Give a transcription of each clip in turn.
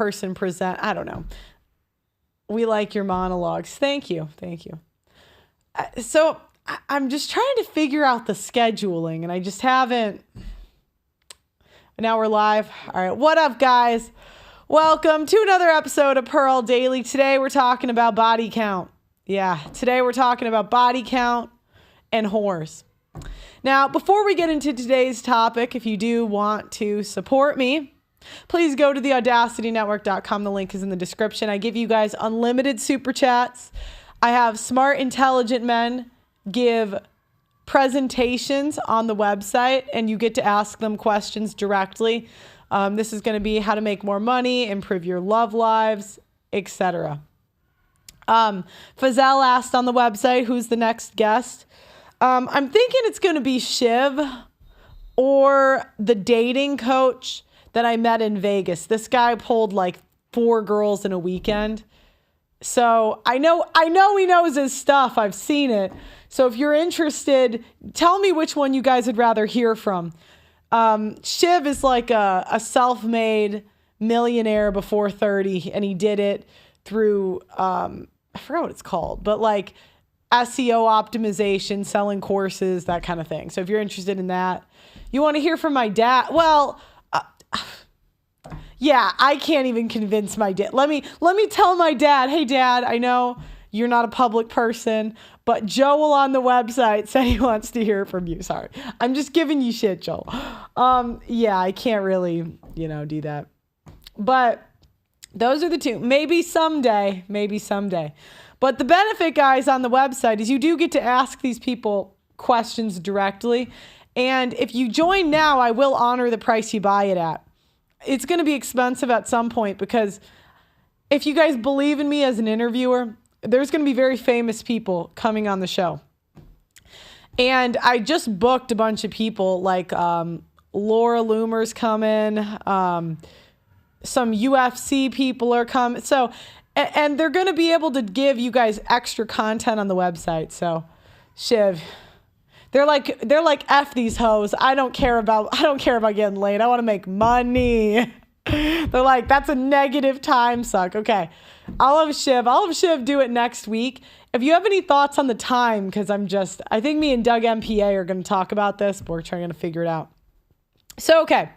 person present. I don't know. We like your monologues. Thank you. So I'm just trying to figure out the scheduling, and I just haven't. Now we're live. All right. What up, guys? Welcome to another episode of Pearl Daily. Today we're talking about body count. Yeah, today we're talking about body count and whores. Now, before we get into today's topic, if you do want to support me, please go to theaudacitynetwork.com. The link is in the description. I give you guys unlimited super chats. I have smart, intelligent men give presentations on the website, and you get to ask them questions directly. This is going to be how to make more money, improve your love lives, etc. Fazelle asked on the website, who's the next guest? I'm thinking it's going to be Shiv or the dating coach that I met in Vegas. This guy pulled like 4 girls in a weekend. So I know he knows his stuff. I've seen it. So if you're interested, tell me which one you guys would rather hear from. Shiv is like a self-made millionaire before 30, and he did it through, I forgot what it's called, but like SEO optimization, selling courses, that kind of thing. So if you're interested in that, you want to hear from my dad. Well, yeah, I can't even convince my dad. Let me tell my dad, hey dad, I know you're not a public person, but Joel on the website said he wants to hear from you. Sorry. I'm just giving you shit, Joel. Yeah, I can't really, do that. But those are the two. Maybe someday. But the benefit, guys, on the website is you do get to ask these people questions directly. And if you join now, I will honor the price you buy it at. It's going to be expensive at some point because if you guys believe in me as an interviewer, there's going to be very famous people coming on the show. And I just booked a bunch of people like Laura Loomer's coming. Some UFC people are coming. So, and they're going to be able to give you guys extra content on the website. So, Shiv, they're like F these hoes. I don't care about getting laid. I want to make money. They're like, that's a negative time suck. Okay. I'll have Shiv do it next week. If you have any thoughts on the time, because I think me and Doug MPA are going to talk about this, but we're trying to figure it out. So, okay.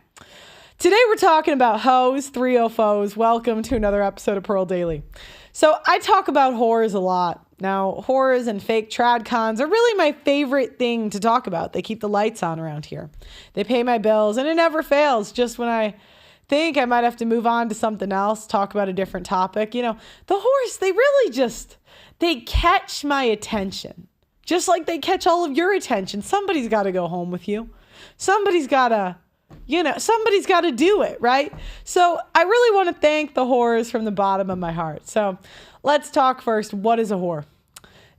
Today we're talking about hoes, 3 foes. Welcome to another episode of Pearl Daily. So I talk about whores a lot. Now, whores and fake trad cons are really my favorite thing to talk about. They keep the lights on around here. They pay my bills, and it never fails. Just when I think I might have to move on to something else, talk about a different topic. The whores, they really they catch my attention. Just like they catch all of your attention. Somebody's got to go home with you. Somebody's got to do it, right? So I really want to thank the whores from the bottom of my heart. So let's talk first. What is a whore?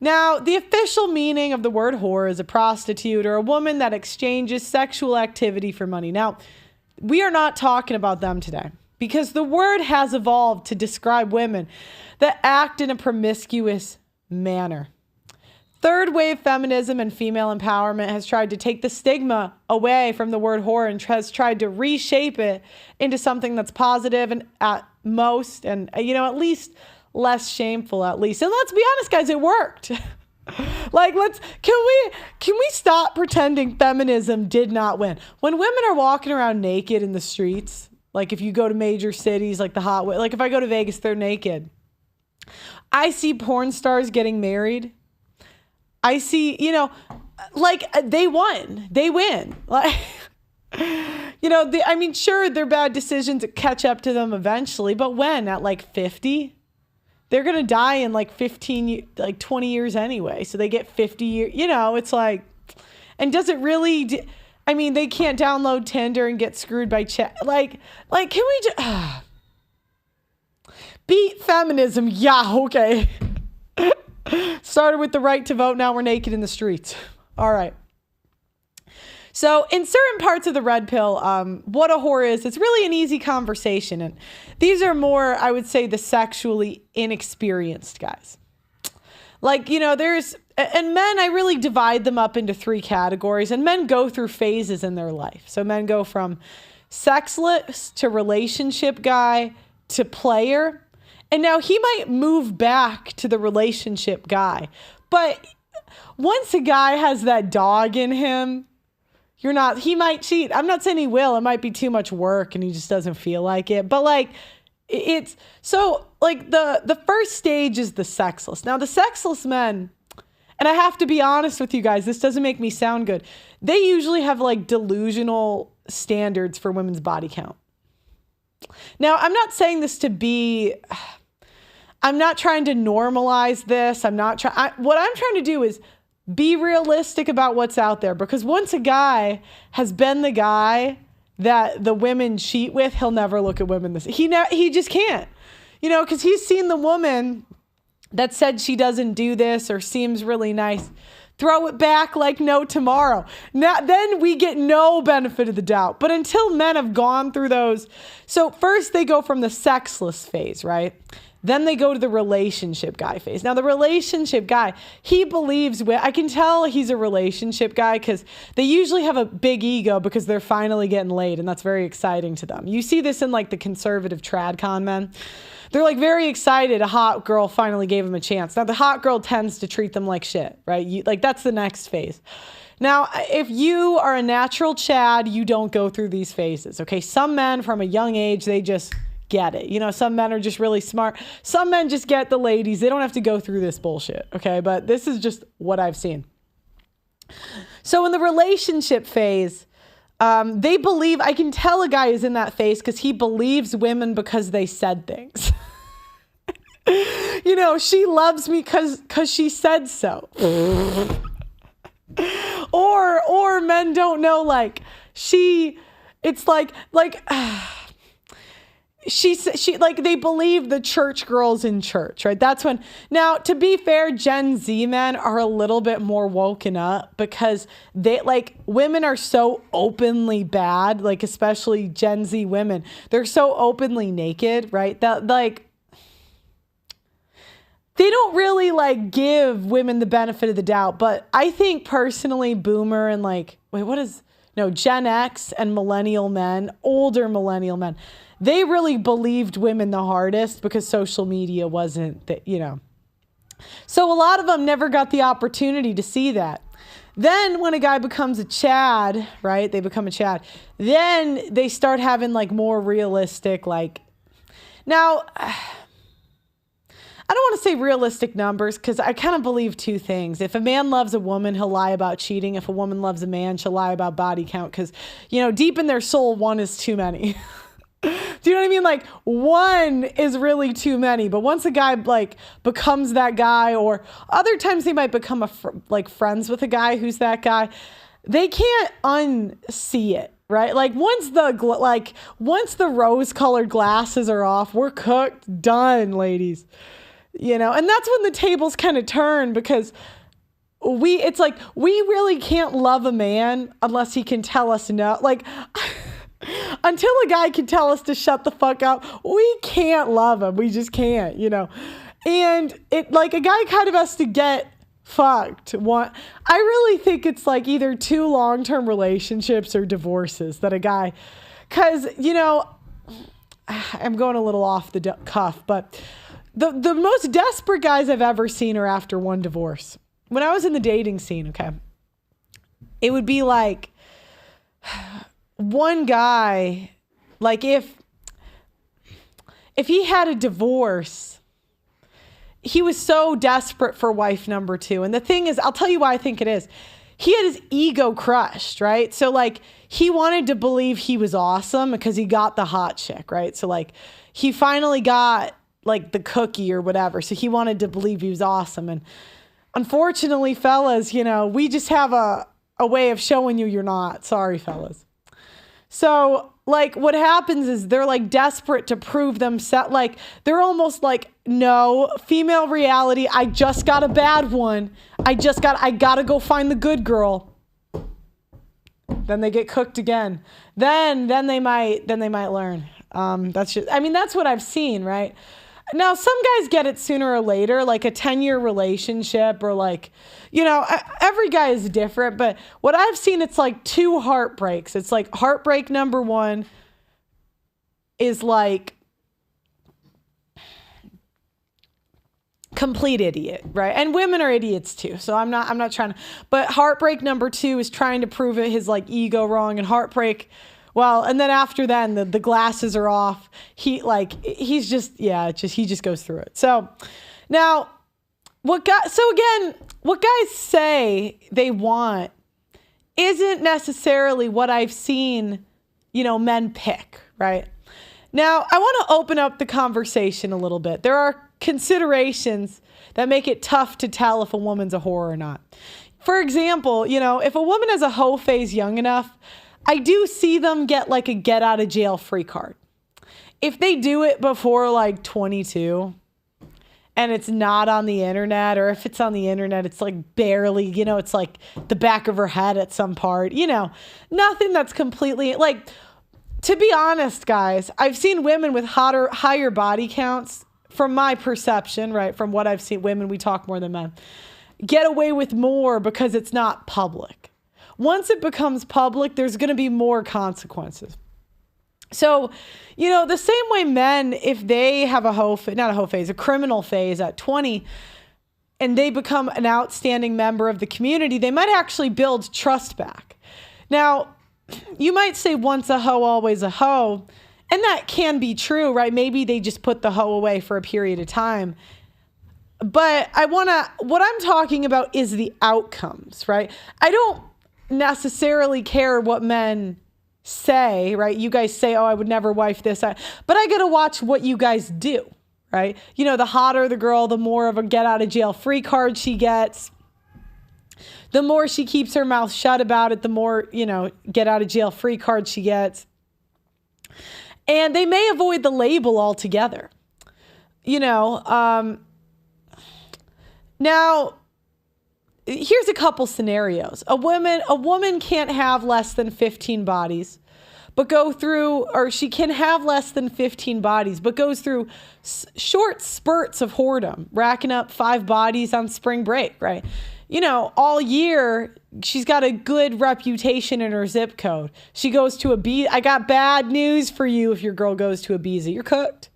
Now, the official meaning of the word whore is a prostitute or a woman that exchanges sexual activity for money. Now, we are not talking about them today because the word has evolved to describe women that act in a promiscuous manner. Third wave feminism and female empowerment has tried to take the stigma away from the word whore and has tried to reshape it into something that's positive and at most, and at least less shameful at least. And let's be honest, guys, it worked. Can we stop pretending feminism did not win? When women are walking around naked in the streets, like if you go to major cities, like if I go to Vegas, they're naked. I see porn stars getting married. I see, they won. They win. Sure, their bad decisions catch up to them eventually, but when? At 50? They're going to die in 20 years anyway. So they get 50 years, it's like, and does it really, they can't download Tinder and get screwed by chat. Can we just, beat feminism? Yeah, okay. Started with the right to vote. Now we're naked in the streets. All right. So in certain parts of the red pill, what a whore is, it's really an easy conversation. And these are more, I would say, the sexually inexperienced guys. And men, I really divide them up into 3 categories. And men go through phases in their life. So men go from sexless to relationship guy to player. And now he might move back to the relationship guy. But once a guy has that dog in him, he might cheat. I'm not saying he will. It might be too much work and he just doesn't feel like it. But like, it's so like the first stage is the sexless. Now the sexless men, and I have to be honest with you guys, this doesn't make me sound good. They usually have like delusional standards for women's body count. Now, I'm not saying this I'm not trying to normalize this. What I'm trying to do is be realistic about what's out there, because once a guy has been the guy that the women cheat with, he'll never look at women this. He just can't, because he's seen the woman that said she doesn't do this or seems really nice, throw it back like no tomorrow. Now, then we get no benefit of the doubt. But until men have gone through those, so first they go from the sexless phase, right? Then they go to the relationship guy phase. Now, the relationship guy, he believes, I can tell he's a relationship guy because they usually have a big ego because they're finally getting laid, and that's very exciting to them. You see this in like the conservative tradcon men. They're like very excited a hot girl finally gave them a chance. Now, the hot girl tends to treat them like shit, right? That's the next phase. Now, if you are a natural Chad, you don't go through these phases, okay? Some men from a young age, they just get it. Some men are just really smart. Some men just get the ladies. They don't have to go through this bullshit, okay? But this is just what I've seen. So in the relationship phase, they believe, I can tell a guy is in that phase because he believes women because they said things. She loves me because she said so. or men don't know, like, it's like, she like they believe the church girls in church, right? That's when, now to be fair, Gen Z men are a little bit more woken up because they like women are so openly bad, like especially Gen Z women. They're so openly naked, right? That like they don't really like give women the benefit of the doubt. But I think personally, boomer and Gen X and millennial men, older millennial men, they really believed women the hardest because social media wasn't that, So a lot of them never got the opportunity to see that. Then when a guy becomes a Chad, right? They become a Chad. Then they start having like more realistic, like, now, I don't want to say realistic numbers because I kind of believe two things. If a man loves a woman, he'll lie about cheating. If a woman loves a man, she'll lie about body count because, deep in their soul, one is too many. Do you know what I mean? Like, one is really too many. But once a guy like becomes that guy, or other times they might become friends with a guy who's that guy, they can't unsee it, right? Like once the rose-colored glasses are off, we're cooked, done, ladies. And that's when the tables kind of turn because we really can't love a man unless he can tell us no. Like, until a guy can tell us to shut the fuck up, we can't love him. We just can't, And it like a guy kind of has to get fucked. I really think it's like either 2 long-term relationships or divorces that a guy, because, I'm going a little off the cuff, but the most desperate guys I've ever seen are after one divorce. When I was in the dating scene, okay, it would be like one guy, like if he had a divorce, he was so desperate for wife number 2. And the thing is, I'll tell you why I think it is. He had his ego crushed, right? So like he wanted to believe he was awesome because he got the hot chick, right? So like he finally got like the cookie or whatever. So he wanted to believe he was awesome. And unfortunately, fellas, we just have a way of showing you're not. Sorry, fellas. So like what happens is they're like desperate to prove themselves. Like they're almost like, no, female reality. I just got a bad one. I gotta go find the good girl. Then they get cooked again. Then they might learn. That's what I've seen, right? Now, some guys get it sooner or later, like a 10-year relationship or like, every guy is different. But what I've seen, it's like 2 heartbreaks. It's like heartbreak number 1 is like complete idiot, right? And women are idiots too. So I'm not trying to, but heartbreak number 2 is trying to prove it his like ego wrong, and heartbreak, well, and then after then the glasses are off. He just goes through it. So now what guys say they want isn't necessarily what I've seen, men pick, right? Now, I want to open up the conversation a little bit. There are considerations that make it tough to tell if a woman's a whore or not. For example, if a woman has a hoe phase young enough, I do see them get like a get out of jail free card. If they do it before like 22 and it's not on the internet, or if it's on the internet, it's like barely, it's like the back of her head at some part, nothing that's completely like, to be honest, guys, I've seen women with higher body counts, from my perception, right? From what I've seen, women, we talk more than men, get away with more because it's not public. Once it becomes public, there's going to be more consequences. So, the same way men, if they have a criminal phase at 20, and they become an outstanding member of the community, they might actually build trust back. Now, you might say once a hoe, always a hoe. And that can be true, right? Maybe they just put the hoe away for a period of time. But what I'm talking about is the outcomes, right? I don't necessarily care what men say, right? You guys say, oh, I would never wife this. But I got to watch what you guys do, right? The hotter the girl, the more of a get out of jail free card she gets. The more she keeps her mouth shut about it, the more, get out of jail free card she gets. And they may avoid the label altogether. Now, here's a couple scenarios. A woman can't have less than 15 bodies, or she can have less than 15 bodies, but goes through short spurts of whoredom, racking up 5 bodies on spring break, right? All year, she's got a good reputation in her zip code. She goes to I got bad news for you if your girl goes to Ibiza. You're cooked.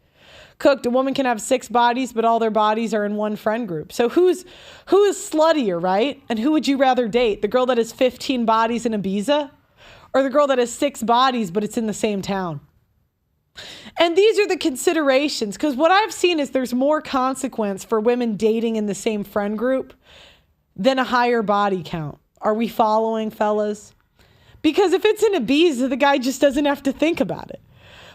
A woman can have 6 bodies, but all their bodies are in one friend group. So who is sluttier, right? And who would you rather date? The girl that has 15 bodies in Ibiza? Or the girl that has 6 bodies, but it's in the same town? And these are the considerations, because what I've seen is there's more consequence for women dating in the same friend group than a higher body count. Are we following, fellas? Because if it's in Ibiza, the guy just doesn't have to think about it.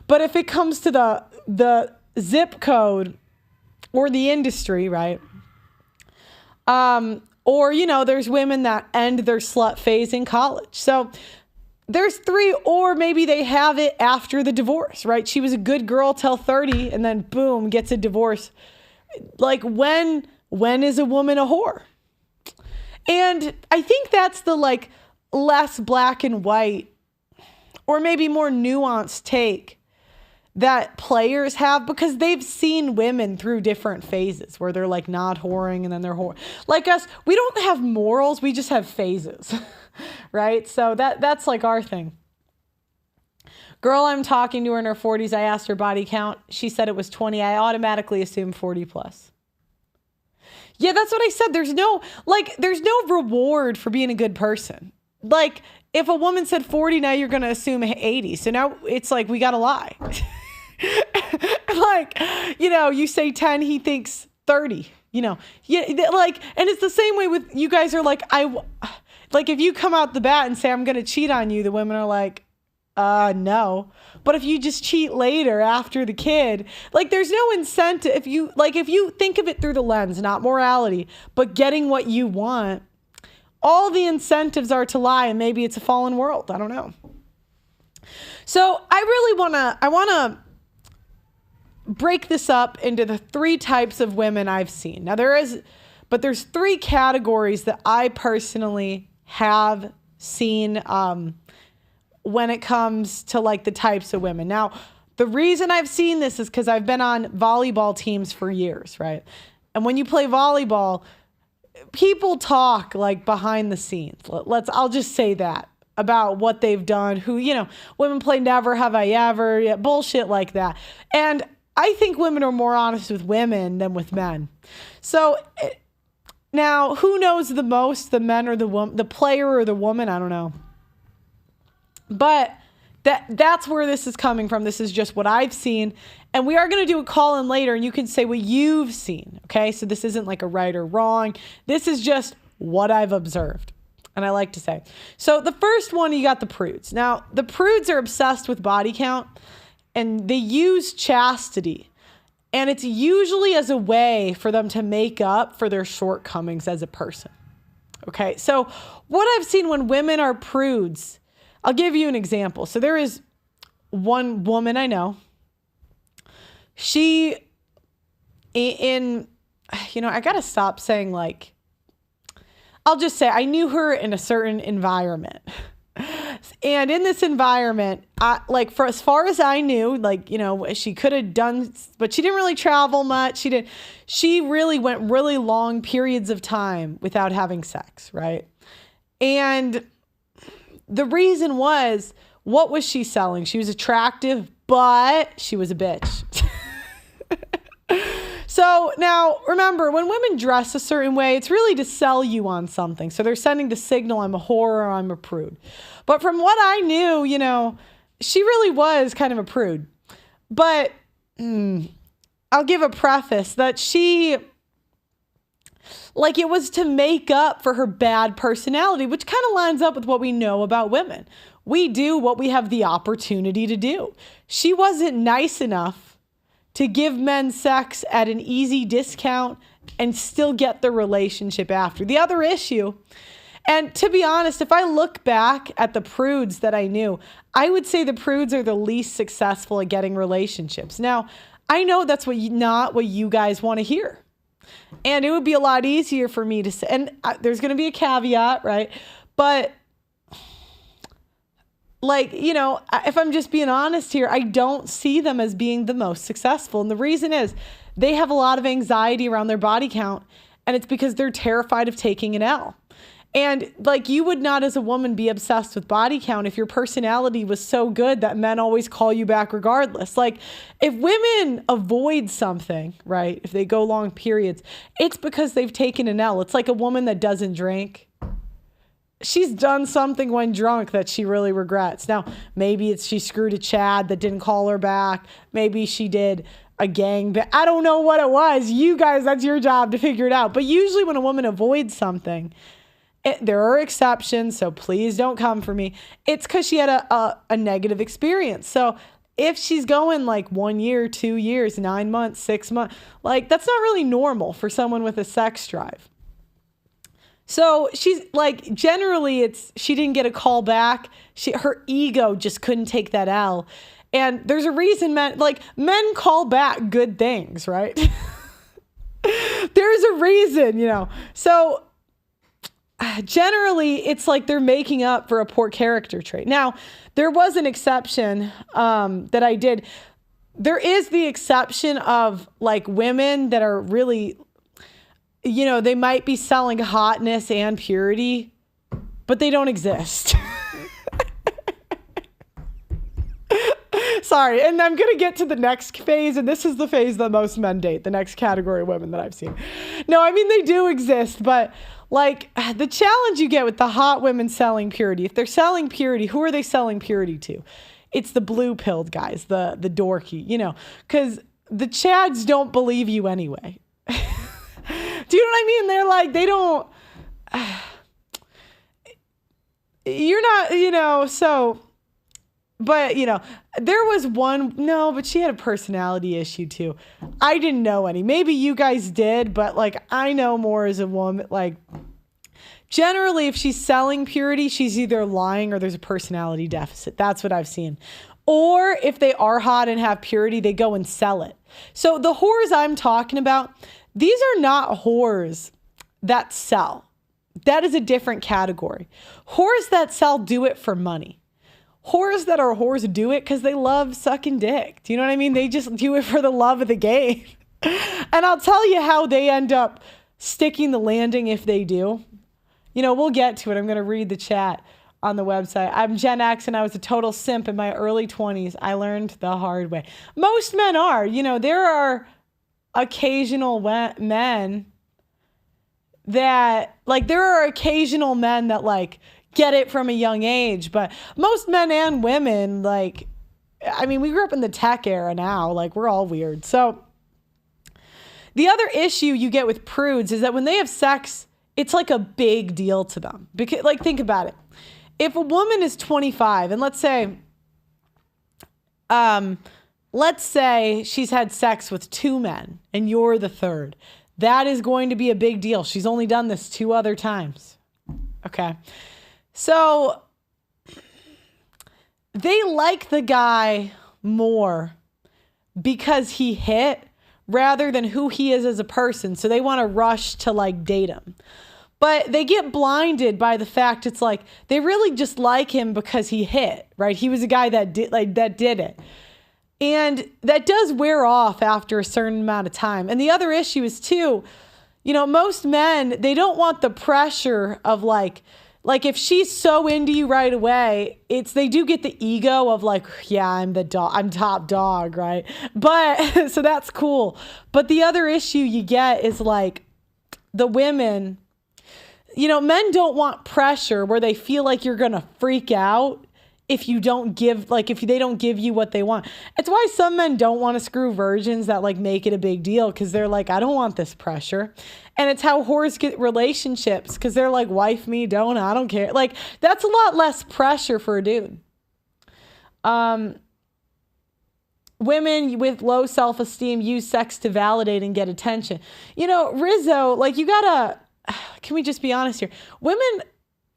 But if it comes to the zip code or the industry, right? Or, there's women that end their slut phase in college. So there's 3, or maybe they have it after the divorce, right? She was a good girl till 30 and then boom, gets a divorce. Like when is a woman a whore? And I think that's the less black and white, or maybe more nuanced take that players have, because they've seen women through different phases where they're not whoring and then they're whore. Like us, we don't have morals, we just have phases, right? So that's our thing. Girl I'm talking to her in her 40s, I asked her body count. She said it was 20. I automatically assumed 40 plus. Yeah, that's what I said. There's no reward for being a good person. If a woman said 40, now you're going to assume 80. So now it's we got to lie. You say 10, he thinks 30, and it's the same way with you guys are if you come out the bat and say, I'm going to cheat on you, the women are no. But if you just cheat later after the kid, there's no incentive. If you think of it through the lens, not morality, but getting what you want, all the incentives are to lie, and maybe it's a fallen world. I don't know. So I want to break this up into the 3 types of women I've seen. Now there's 3 categories that I personally have seen, when it comes to the types of women. Now, the reason I've seen this is because I've been on volleyball teams for years, right? And when you play volleyball, people talk behind the scenes. I'll just say that about what they've done, women play never have I ever, bullshit like that. And I think women are more honest with women than with men. So now, who knows the most, the men or the woman, the player or the woman? I don't know. But that's where this is coming from. This is just what I've seen. And we are going to do a call in later, and you can say what you've seen. Okay, so this isn't like a right or wrong. This is just what I've observed. And I like to say. So the first one, you got the prudes. Now, the prudes are obsessed with body count, and they use chastity. And it's usually as a way for them to make up for their shortcomings as a person. Okay, so what I've seen when women are prudes, I'll give you an example. So there is one woman I know. She, I got to stop saying like, I'll just say I knew her in a certain environment. And in this environment, for as far as I knew, she could have done, but she didn't really travel much. She really went really long periods of time without having sex, right? And the reason was, what was she selling? She was attractive, but she was a bitch. So now, remember, when women dress a certain way, it's really to sell you on something. So they're sending the signal, I'm a whore or I'm a prude. But from what I knew, she really was kind of a prude. But I'll give a preface that it was to make up for her bad personality, which kind of lines up with what we know about women. We do what we have the opportunity to do. She wasn't nice enough to give men sex at an easy discount and still get the relationship after. The other issue, and to be honest, if I look back at the prudes that I knew, I would say the prudes are the least successful at getting relationships. Now, I know that's not what you guys want to hear. And it would be a lot easier for me to say, and there's going to be a caveat, right? But if I'm just being honest here, I don't see them as being the most successful. And the reason is they have a lot of anxiety around their body count, and it's because they're terrified of taking an L. And you would not as a woman be obsessed with body count if your personality was so good that men always call you back regardless. If women avoid something, right, if they go long periods, it's because they've taken an L. It's like a woman that doesn't drink. She's done something when drunk that she really regrets. Now, maybe she screwed a Chad that didn't call her back. Maybe she did a gangbang. I don't know what it was. You guys, that's your job to figure it out. But usually when a woman avoids something, there are exceptions, so please don't come for me. It's because she had a negative experience. So if she's going 1 year, 2 years, 9 months, 6 months, that's not really normal for someone with a sex drive. So she's generally she didn't get a call back. Her ego just couldn't take that L. And there's a reason men call back good things, right? There's a reason, So generally it's they're making up for a poor character trait. Now, there was an exception that I did. There is the exception of women that are really, they might be selling hotness and purity, but they don't exist. Sorry. And I'm going to get to the next phase. And this is the phase that most men date, the next category of women that I've seen. No, I mean, they do exist, but the challenge you get with the hot women selling purity, if they're selling purity, who are they selling purity to? It's the blue-pilled guys, the dorky, because the Chads don't believe you anyway. Do you know what I mean? They're they don't, you're not, so, but, there was one, no, but she had a personality issue too. I didn't know any. Maybe you guys did, but I know more as a woman. Generally, if she's selling purity, she's either lying or there's a personality deficit. That's what I've seen. Or if they are hot and have purity, they go and sell it. So the whores I'm talking about, these are not whores that sell. That is a different category. Whores that sell do it for money. Whores that are whores do it because they love sucking dick. Do you know what I mean? They just do it for the love of the game. And I'll tell you how they end up sticking the landing if they do. We'll get to it. I'm going to read the chat. on the website. I'm Gen X and I was a total simp in my early 20s. I learned the hard way. Most men are. There are occasional men that, get it from a young age. But most men and women, we grew up in the tech era now. We're all weird. So the other issue you get with prudes is that when they have sex, it's a big deal to them. Because, think about it. If a woman is 25 and let's say she's had sex with 2 men and you're the third, that is going to be a big deal. She's only done this 2 other times. Okay. So they like the guy more because he hit rather than who he is as a person. So they want to rush to date him. But they get blinded by the fact it's they really just like him because he hit, right? He was a guy that did it. And that does wear off after a certain amount of time. And the other issue is too, most men, they don't want the pressure of if she's so into you right away, they do get the ego of yeah, I'm top dog, right? But so that's cool. But the other issue you get is the women, men don't want pressure where they feel like you're going to freak out if you don't give, if they don't give you what they want. It's why some men don't want to screw virgins that make it a big deal. Cause they're I don't want this pressure. And it's how whores get relationships. Cause they're wife me, I don't care. That's a lot less pressure for a dude. Women with low self-esteem use sex to validate and get attention. Rizzo, can we just be honest here? Women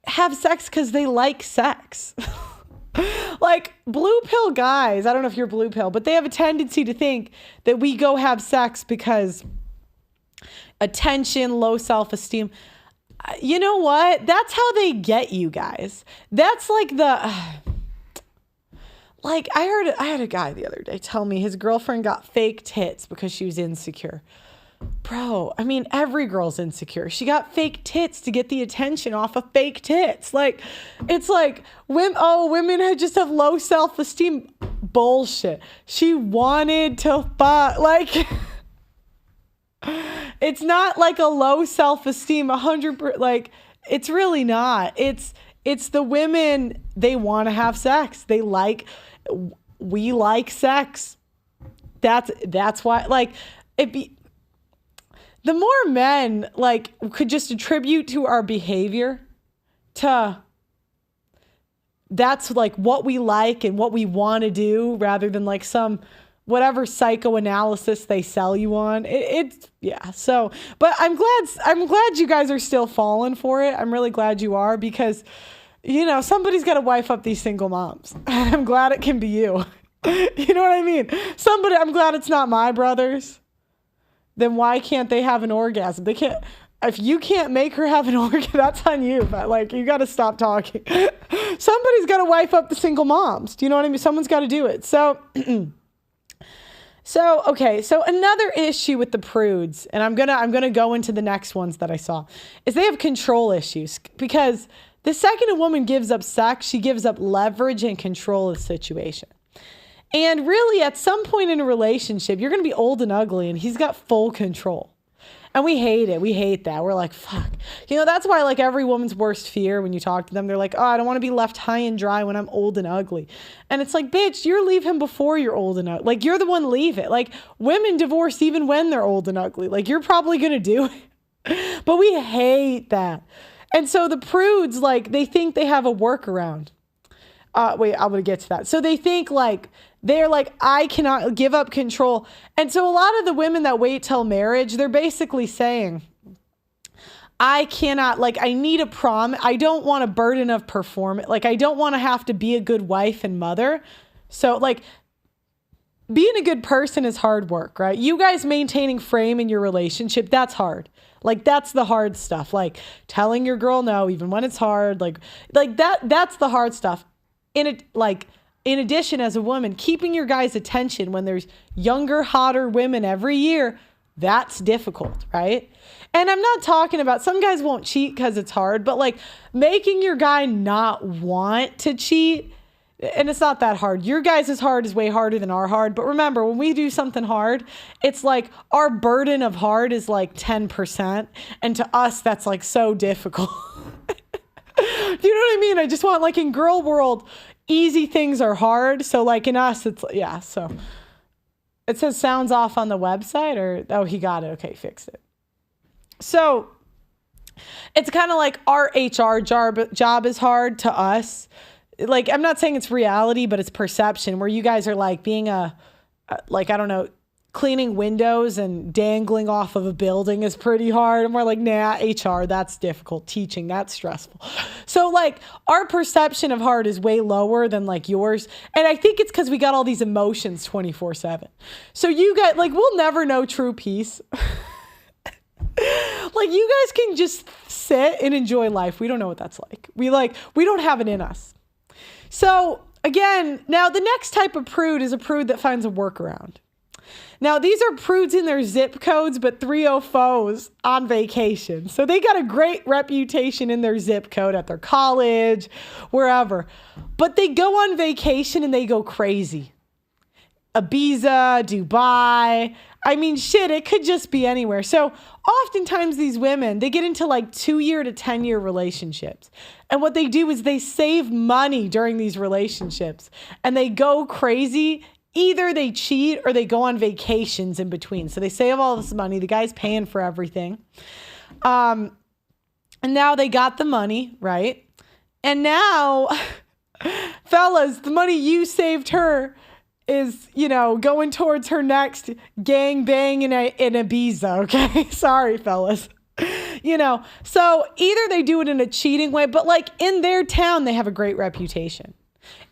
have sex cause they like sex. Blue pill guys, I don't know if you're blue pill, but they have a tendency to think that we go have sex because attention, low self-esteem. You know what? That's how they get you guys. That's I had a guy the other day tell me his girlfriend got fake tits because she was insecure. Bro, every girl's insecure. She got fake tits to get the attention off of fake tits. Women just have low self-esteem. Bullshit. She wanted to fuck. It's not a low self-esteem, 100%. It's really not. It's the women, they want to have sex. We like sex. That's why, the more men could just attribute to our behavior to that's what we like and what we want to do rather than some whatever psychoanalysis they sell you on. So, but I'm glad you guys are still falling for it. I'm really glad you are because, somebody's got to wife up these single moms. And I'm glad it can be you. You know what I mean? I'm glad it's not my brothers. Then why can't they have an orgasm? They can't. If you can't make her have an orgasm, that's on you. But you got to stop talking. Somebody's got to wife up the single moms. Do you know what I mean? Someone's got to do it. So, okay. So another issue with the prudes, and I'm gonna go into the next ones that I saw, is they have control issues because the second a woman gives up sex, she gives up leverage and control of the situation. And really, at some point in a relationship, you're going to be old and ugly, and he's got full control. And we hate it. We hate that. We're fuck. That's why, every woman's worst fear when you talk to them, they're oh, I don't want to be left high and dry when I'm old and ugly. And it's bitch, you leave him before you're old and ugly. You're the one leave it. Women divorce even when they're old and ugly. You're probably going to do it. But we hate that. And so the prudes, they think they have a workaround. Wait, I'm going to get to that. So they think they're I cannot give up control. And so a lot of the women that wait till marriage, they're basically saying, I cannot, I need a prom. I don't want a burden of performance. I don't want to have to be a good wife and mother. So being a good person is hard work, right? You guys maintaining frame in your relationship, that's hard. That's the hard stuff. Telling your girl no, even when it's hard, that's the hard stuff. In addition, as a woman, keeping your guy's attention when there's younger, hotter women every year, That's difficult, right? And I'm not talking about, some guys won't cheat because it's hard, but like making your guy not want to cheat, and it's not that hard. Your guys' hard is way harder than our hard. But remember, when we do something hard, it's like our burden of hard is like 10%. And to us, that's like so difficult. Do you know what I mean? I just want, like, in girl world, easy things are hard. So like in us, it's, yeah. So it says sounds off on the website, or, oh, he got it. Okay, fixed it. So it's kind of like our HR job is hard to us. Like, I'm not saying it's reality, but it's perception, where you guys are like being like, I don't know, cleaning windows and dangling off of a building is pretty hard. And we're like, nah, HR, that's difficult. Teaching, that's stressful. So like our perception of hard is way lower than like yours. And I think it's because we got all these emotions 24/7. So you got, like, we'll never know true peace. Like, you guys can just sit and enjoy life. We don't know what that's like. We don't have it in us. So again, now the next type of prude is a prude that finds a workaround. Now, these are prudes in their zip codes, but 304s on vacation. So they got a great reputation in their zip code at their college, wherever. But they go on vacation and they go crazy. Ibiza, Dubai. I mean, shit, it could just be anywhere. So oftentimes these women, they get into like 2-year to 10-year relationships. And what they do is they save money during these relationships and they go crazy. Either they cheat or they go on vacations in between. So they save all this money. The guy's paying for everything. And now they got the money, right? And now, fellas, the money you saved her is, you know, going towards her next gang bang in Ibiza, okay? Sorry, fellas. You know, so either they do it in a cheating way, but like in their town, they have a great reputation.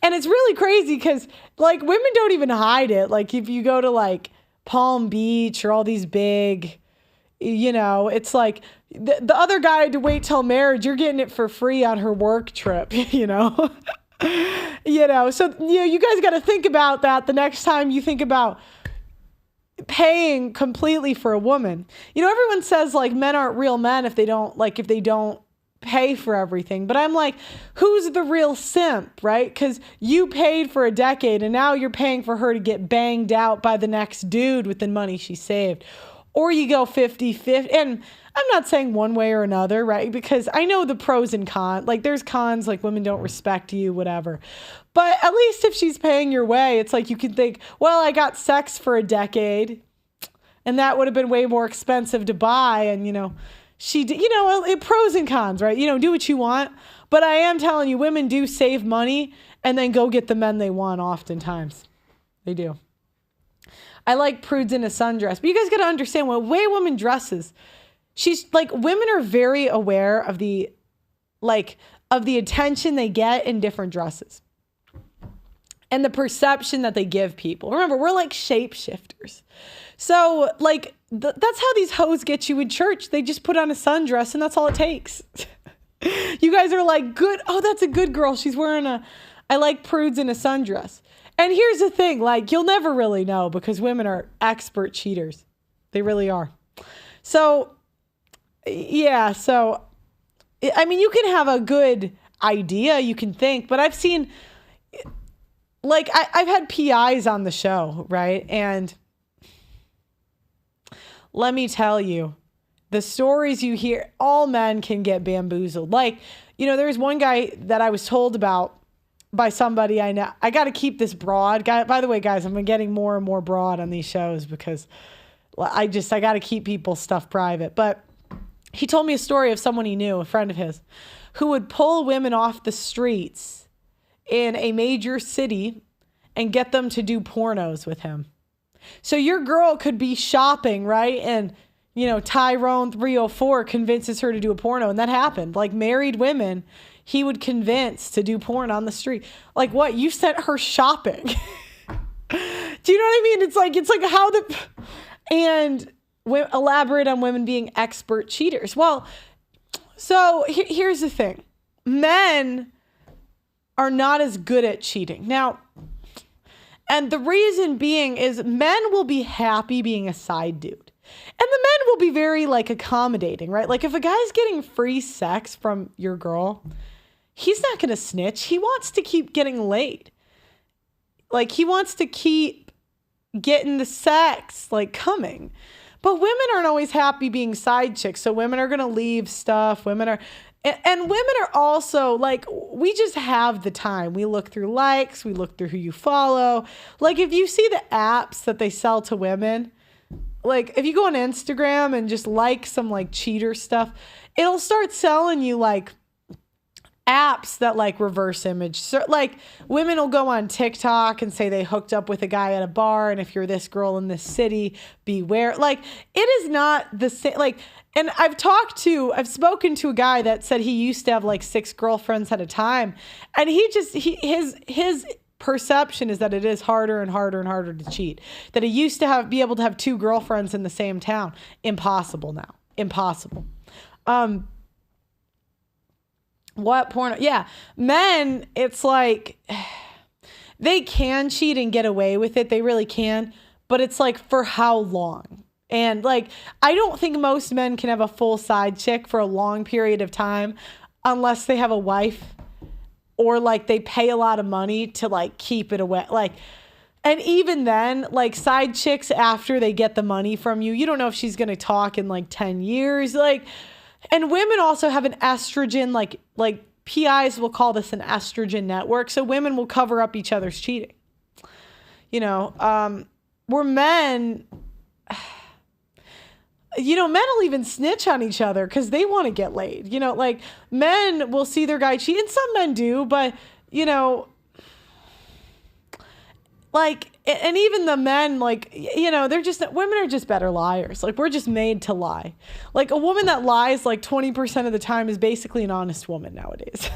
And it's really crazy because like women don't even hide it. Like if you go to like Palm Beach or all these big, you know, it's like the other guy had to wait till marriage. You're getting it for free on her work trip, you know? You know, so, you know, you guys got to think about that the next time you think about paying completely for a woman. You know, everyone says like men aren't real men if they don't pay for everything. But I'm like, who's the real simp, right? Because you paid for a decade and now you're paying for her to get banged out by the next dude with the money she saved. Or you go 50-50. And I'm not saying one way or another, right? Because I know the pros and cons. Like there's cons, like women don't respect you, whatever. But at least if she's paying your way, it's like you can think, well, I got sex for a decade and that would have been way more expensive to buy. And, you know, pros and cons, right? You know, do what you want. But I am telling you, women do save money and then go get the men they want oftentimes. They do. I like prudes in a sundress. But you guys got to understand, the way a woman dresses, she's like, women are very aware of the attention they get in different dresses and the perception that they give people. Remember, we're like shapeshifters. So like, that's how these hoes get you in church. They just put on a sundress and that's all it takes. You guys are like, good. Oh, that's a good girl. She's wearing I like prudes in a sundress. And here's the thing, like, you'll never really know because women are expert cheaters. They really are. So, yeah. So, I mean, you can have a good idea, you can think, but I've seen, like, I've had PIs on the show, right? And let me tell you, the stories you hear, all men can get bamboozled. Like, you know, there's one guy that I was told about by somebody I know. I got to keep this broad. By the way, guys, I'm getting more and more broad on these shows because I got to keep people's stuff private. But he told me a story of someone he knew, a friend of his, who would pull women off the streets in a major city and get them to do pornos with him. So your girl could be shopping, right? And, you know, Tyrone 304 convinces her to do a porno. And that happened. Like married women, he would convince to do porn on the street. Like what? You sent her shopping. Do you know what I mean? It's like how and elaborate on women being expert cheaters. Well, so here's the thing. Men are not as good at cheating. Now, and the reason being is men will be happy being a side dude. And the men will be very like accommodating, right? Like if a guy's getting free sex from your girl, he's not going to snitch. He wants to keep getting laid. Like he wants to keep getting the sex like coming. But women aren't always happy being side chicks. So women are going to leave stuff. And women are also like, we just have the time. We look through likes. We look through who you follow. Like if you see the apps that they sell to women, like if you go on Instagram and just like some like cheater stuff, it'll start selling you like apps that like reverse image. So like women will go on TikTok and say they hooked up with a guy at a bar. And if you're this girl in this city, beware. Like it is not the same. Like, and I've spoken to a guy that said he used to have like 6 girlfriends at a time. And his perception is that it is harder and harder and harder to cheat. That he used to be able to have 2 girlfriends in the same town. Impossible now. Impossible. What porno? Yeah. Men, it's like they can cheat and get away with it. They really can. But it's like for how long? And like, I don't think most men can have a full side chick for a long period of time unless they have a wife or like they pay a lot of money to like keep it away. Like, and even then, like side chicks after they get the money from you, you don't know if she's going to talk in like 10 years. Like, and women also have an estrogen, like PIs will call this an estrogen network. So women will cover up each other's cheating. You know, where men, you know, men will even snitch on each other because they want to get laid. You know, like men will see their guy cheat, and some men do, but you know, like, and even the men, like, you know, women are just better liars. Like, we're just made to lie. Like, a woman that lies like 20% of the time is basically an honest woman nowadays.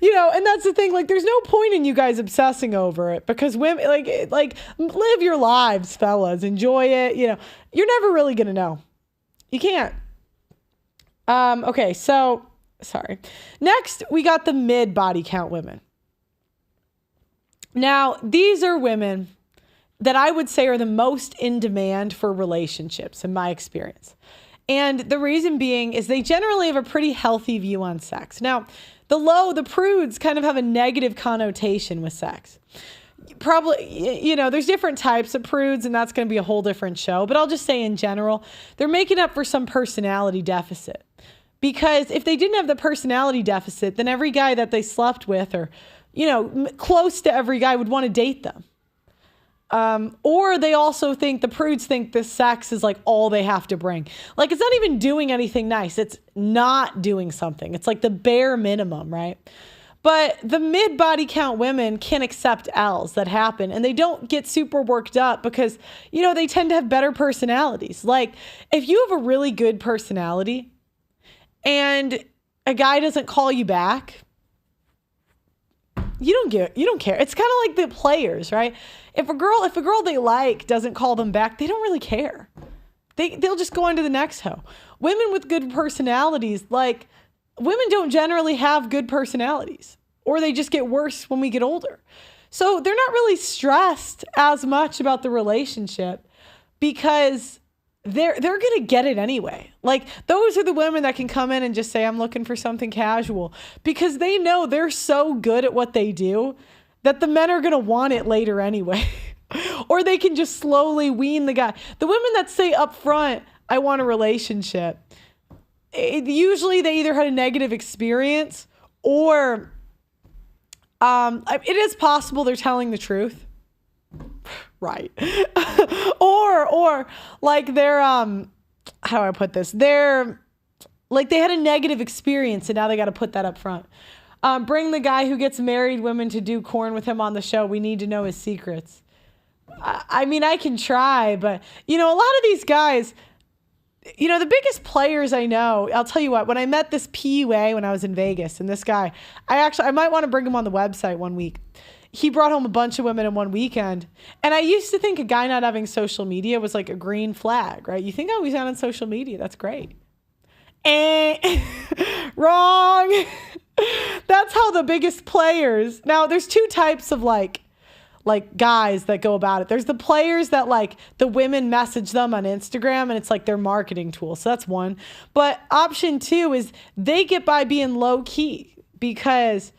You know, and that's the thing. Like, there's no point in you guys obsessing over it because women, like live your lives, fellas. Enjoy it. You know, you're never really going to know. You can't. Okay, so, sorry. Next, we got the mid body count women. Now, these are women that I would say are the most in demand for relationships in my experience. And the reason being is they generally have a pretty healthy view on sex. Now, the prudes kind of have a negative connotation with sex. Probably, you know, there's different types of prudes and that's going to be a whole different show. But I'll just say in general, they're making up for some personality deficit. Because if they didn't have the personality deficit, then every guy that they slept with or you know, close to every guy would want to date them. Or they also think, the prudes think this sex is like all they have to bring. Like it's not even doing anything nice. It's not doing something. It's like the bare minimum, right? But the mid body count women can accept L's that happen and they don't get super worked up because, you know, they tend to have better personalities. Like if you have a really good personality and a guy doesn't call you back, you don't care. It's kind of like the players, right? If a girl they like doesn't call them back, they don't really care. They'll just go on to the next hoe. Women with good personalities, like women don't generally have good personalities, or they just get worse when we get older. So they're not really stressed as much about the relationship because they're going to get it anyway. Like those are the women that can come in and just say, I'm looking for something casual because they know they're so good at what they do that the men are going to want it later anyway. Or they can just slowly wean the guy. The women that say up front, I want a relationship, usually they either had a negative experience or it is possible they're telling the truth. Right. or like they're, how do I put this? They're like, they had a negative experience and now they got to put that up front. Bring the guy who gets married women to do corn with him on the show. We need to know his secrets. I mean, I can try, but you know, a lot of these guys, you know, the biggest players I know, I'll tell you what, when I met this PUA when I was in Vegas and this guy, I might want to bring him on the website one week. He brought home a bunch of women in one weekend. And I used to think a guy not having social media was like a green flag, right? You think, oh, he's not on social media. That's great. Wrong. That's how the biggest players. Now, there's two types of like like guys that go about it. There's the players that like the women message them on Instagram and it's like their marketing tool. So that's one. But option 2 is they get by being low key because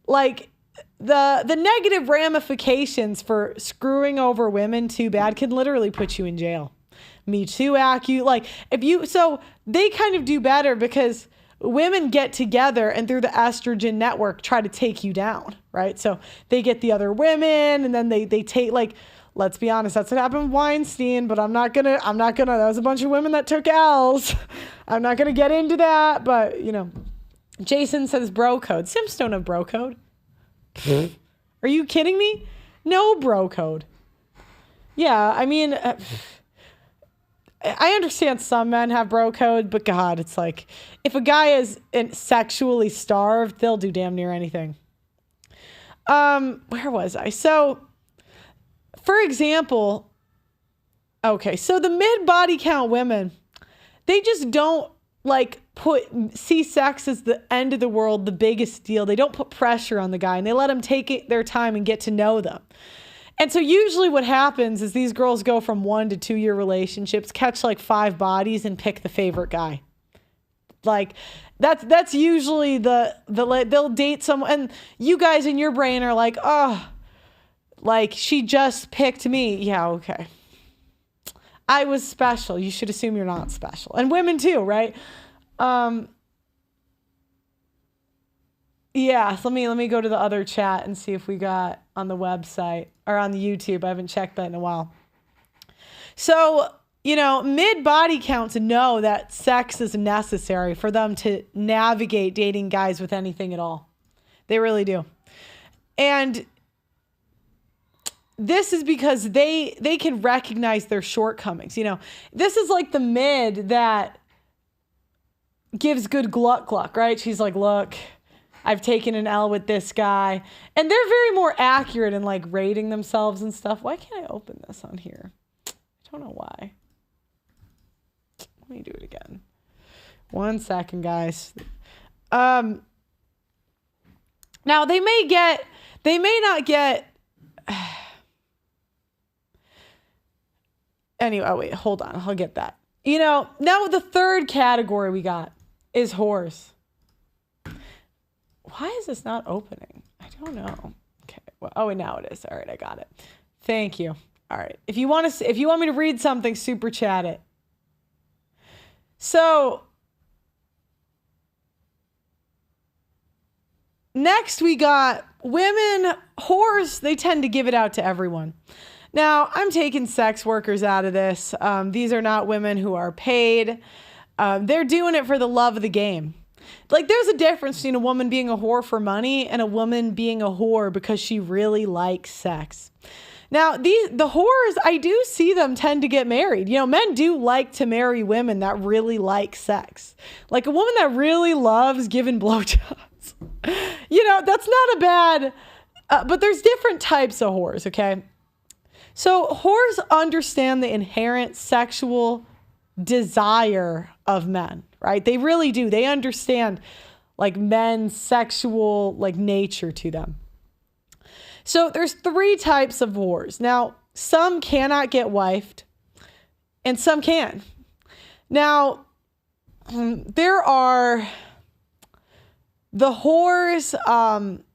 like the negative ramifications for screwing over women too bad can literally put you in jail. Me Too like so they kind of do better because women get together and through the estrogen network try to take you down, right? So they get the other women and then they take like, let's be honest, that's what happened with Weinstein, but I'm not gonna, that was a bunch of women that took L's. I'm not gonna get into that, but Jason says bro code. Simps don't have bro code. Are you kidding me? No bro code. Yeah, I mean, I understand some men have bro code, but God, it's like if a guy is sexually starved, they'll do damn near anything. Where was I? So, for example, okay, so the mid body count women, they just don't like see sex as the end of the world, the biggest deal. They don't put pressure on the guy and they let him take their time and get to know them. And so usually what happens is these girls go from 1 to 2 year relationships, catch like 5 bodies and pick the favorite guy. Like that's usually they'll date someone and you guys in your brain are like, oh, like she just picked me. Yeah. Okay. I was special. You should assume you're not special. And women too, right? Yeah, so let me go to the other chat and see if we got on the website or on the YouTube. I haven't checked that in a while. So, mid body counts know that sex is necessary for them to navigate dating guys with anything at all. They really do. And this is because they can recognize their shortcomings. This is like the mid that gives good gluck, right? She's like, look, I've taken an L with this guy. And they're very more accurate in like rating themselves and stuff. Why can't I open this on here? I don't know why. Let me do it again. 1 second, guys. Now they may not get, anyway, oh wait, hold on. I'll get that. Now the third category we got is whores. Why is this not opening? I don't know. Okay. Well, oh, and now it is. All right, I got it. Thank you. All right. If you want me to read something, super chat it. So next we got women whores. They tend to give it out to everyone. Now I'm taking sex workers out of this. These are not women who are paid. They're doing it for the love of the game. Like there's a difference between a woman being a whore for money and a woman being a whore because she really likes sex. Now, the whores, I do see them tend to get married. Men do like to marry women that really like sex. Like a woman that really loves giving blowjobs. That's not a bad, but there's different types of whores, okay? So whores understand the inherent sexual desire of men, right? They really do. They understand like men's sexual like nature to them. So there's 3 types of whores. Now, some cannot get wifed and some can. Now, there are the whores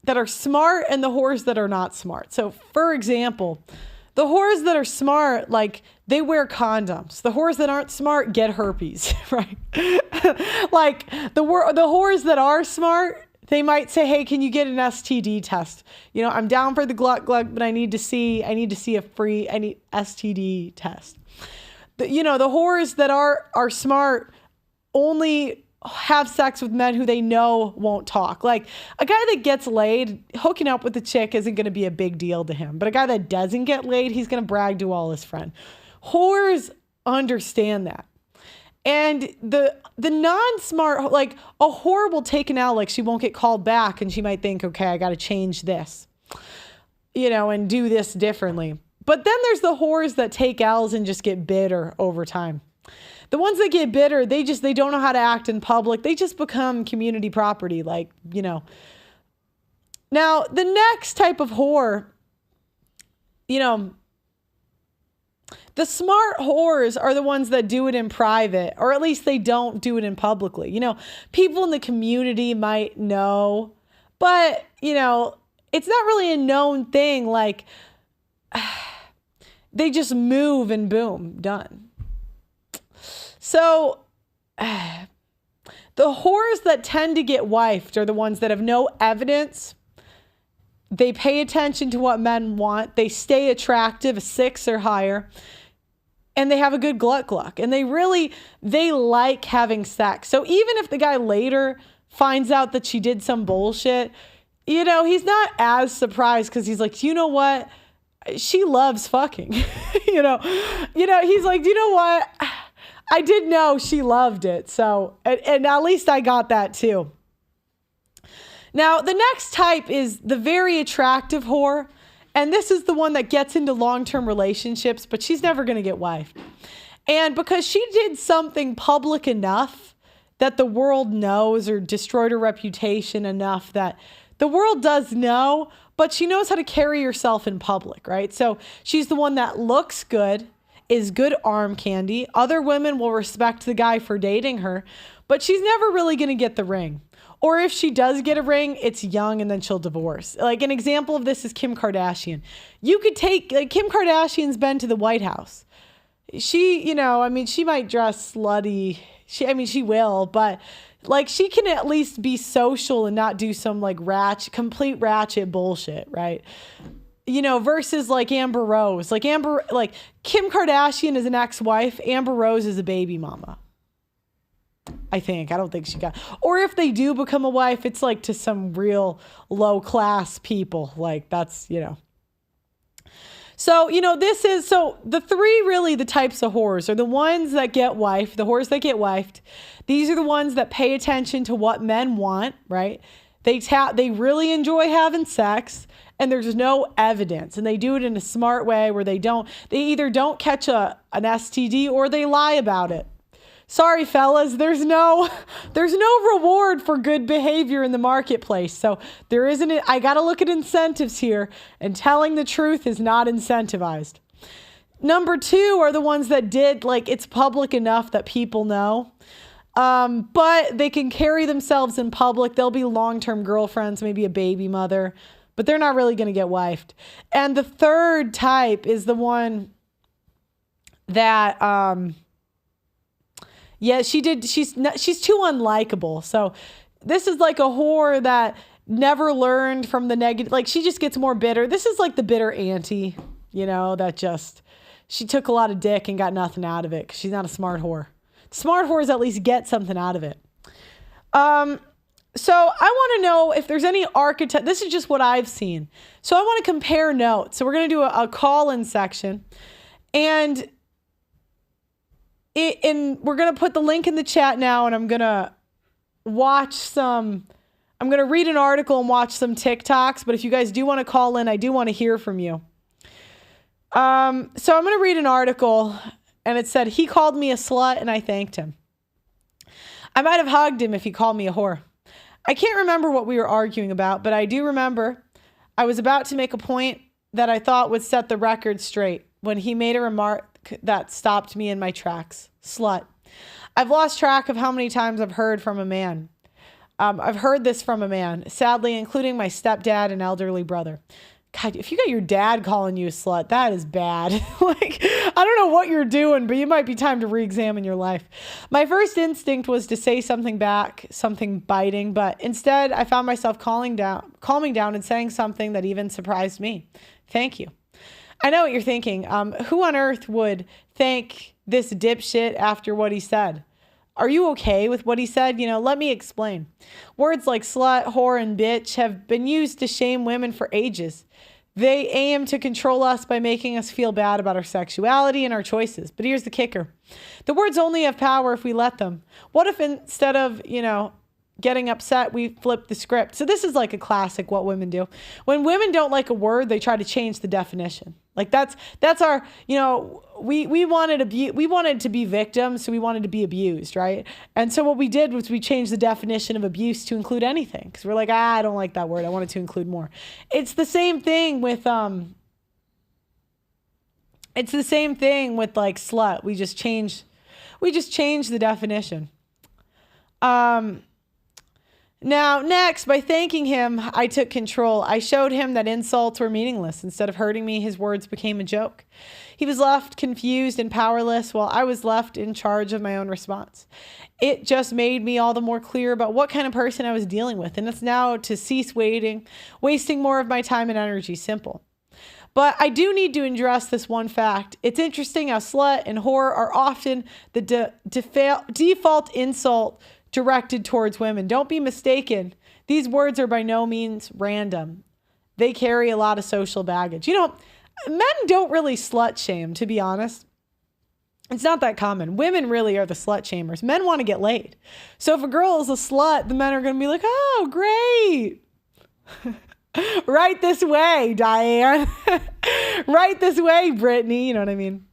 that are smart and the whores that are not smart. So for example, the whores that are smart, like they wear condoms. The whores that aren't smart get herpes, right? Like the whores that are smart, they might say, "Hey, can you get an STD test? I'm down for the gluck, but I need to see a free STD test." The whores that are smart only have sex with men who they know won't talk. Like a guy that gets laid, hooking up with a chick isn't going to be a big deal to him. But a guy that doesn't get laid, he's going to brag to all his friends. Whores understand that. And the non-smart, like a whore will take an L, like she won't get called back and she might think, okay, I got to change this, and do this differently. But then there's the whores that take L's and just get bitter over time. The ones that get bitter, they don't know how to act in public. They just become community property, Now, the next type of whore you know, the smart whores are the ones that do it in private, or at least they don't do it in publicly. You know, people in the community might know, but, you know, it's not really a known thing. Like, they just move and boom, done. So, the whores that tend to get wifed are the ones that have no evidence. They pay attention to what men want. They stay attractive, a 6 or higher. And they have a good gluck. And they like having sex. So even if the guy later finds out that she did some bullshit, you know, he's not as surprised because he's like, you know what? She loves fucking. you know, he's like, you know what? I did know she loved it. So, and at least I got that too. Now, the next type is the very attractive whore. And this is the one that gets into long-term relationships, but she's never going to get wifed. And because she did something public enough that the world knows, or destroyed her reputation enough that the world does know, but she knows how to carry herself in public, right? So she's the one that looks good, is good arm candy. Other women will respect the guy for dating her, but she's never really going to get the ring. Or if she does get a ring, it's young and then she'll divorce. Like an example of this is Kim Kardashian. You could take, like, Kim Kardashian's been to the White House. She, you know, I mean, she might dress slutty. She will, but like she can at least be social and not do some like complete ratchet bullshit, right? You know, versus like Amber Rose. Like Kim Kardashian is an ex-wife. Amber Rose is a baby mama. I don't think she got, or if they do become a wife, it's like to some real low class people. Like that's, you know. So, you know, the three really the types of whores are the ones that get wifed, the whores that get wifed. These are the ones that pay attention to what men want, right? They really enjoy having sex, and there's no evidence, and they do it in a smart way where they either don't catch an STD or they lie about it. Sorry, fellas, there's no reward for good behavior in the marketplace. So I got to look at incentives here, and telling the truth is not incentivized. Number 2 are the ones that did, like, it's public enough that people know. But they can carry themselves in public. They'll be long-term girlfriends, maybe a baby mother, but they're not really going to get wifed. And the third type is the one that, yeah, she's too unlikable. So this is like a whore that never learned from the negative. Like she just gets more bitter. This is like the bitter auntie, you know, she took a lot of dick and got nothing out of it because she's not a smart whore. Smart whores at least get something out of it. So I want to know if there's any archetype. This is just what I've seen. So I want to compare notes. So we're going to do a call-in section, and we're going to put the link in the chat now, and I'm going to read an article and watch some TikToks. But if you guys do want to call in, I do want to hear from you. So I'm going to read an article, and it said, he called me a slut and I thanked him. I might have hugged him if he called me a whore. I can't remember what we were arguing about, but I do remember I was about to make a point that I thought would set the record straight when he made a remark that stopped me in my tracks. Slut. I've lost track of how many times I've heard from a man. I've heard this from a man, sadly, including my stepdad and elderly brother. God, if you got your dad calling you a slut, that is bad. Like, I don't know what you're doing, but you might be time to re-examine your life. My first instinct was to say something back, something biting, but instead I found myself calming down and saying something that even surprised me. Thank you. I know what you're thinking. Who on earth would thank this dipshit after what he said? Are you okay with what he said? You know, let me explain. Words like slut, whore, and bitch have been used to shame women for ages. They aim to control us by making us feel bad about our sexuality and our choices. But here's the kicker. The words only have power if we let them. What if instead of, you know, getting upset, we flip the script? So this is like a classic what women do. When women don't like a word, they try to change the definition. Like that's our, you know, we wanted to be victims, so we wanted to be abused, right? And so what we did was we changed the definition of abuse to include anything, because we're like, I don't like that word. I want it to include more. It's the same thing with It's the same thing with like slut. We just changed the definition. Now, next, by thanking him, I took control. I showed him that insults were meaningless. Instead of hurting me, his words became a joke. He was left confused and powerless while I was left in charge of my own response. It just made me all the more clear about what kind of person I was dealing with, and it's now to cease wasting more of my time and energy. Simple. But I do need to address this one fact. It's interesting how slut and whore are often the default insult directed towards women. Don't be mistaken. These words are by no means random. They carry a lot of social baggage. You know, men don't really slut shame, to be honest. It's not that common. Women really are the slut shamers. Men want to get laid. So if a girl is a slut, the men are going to be like, oh, great. Right this way, Diane. Right this way, Brittany. You know what I mean?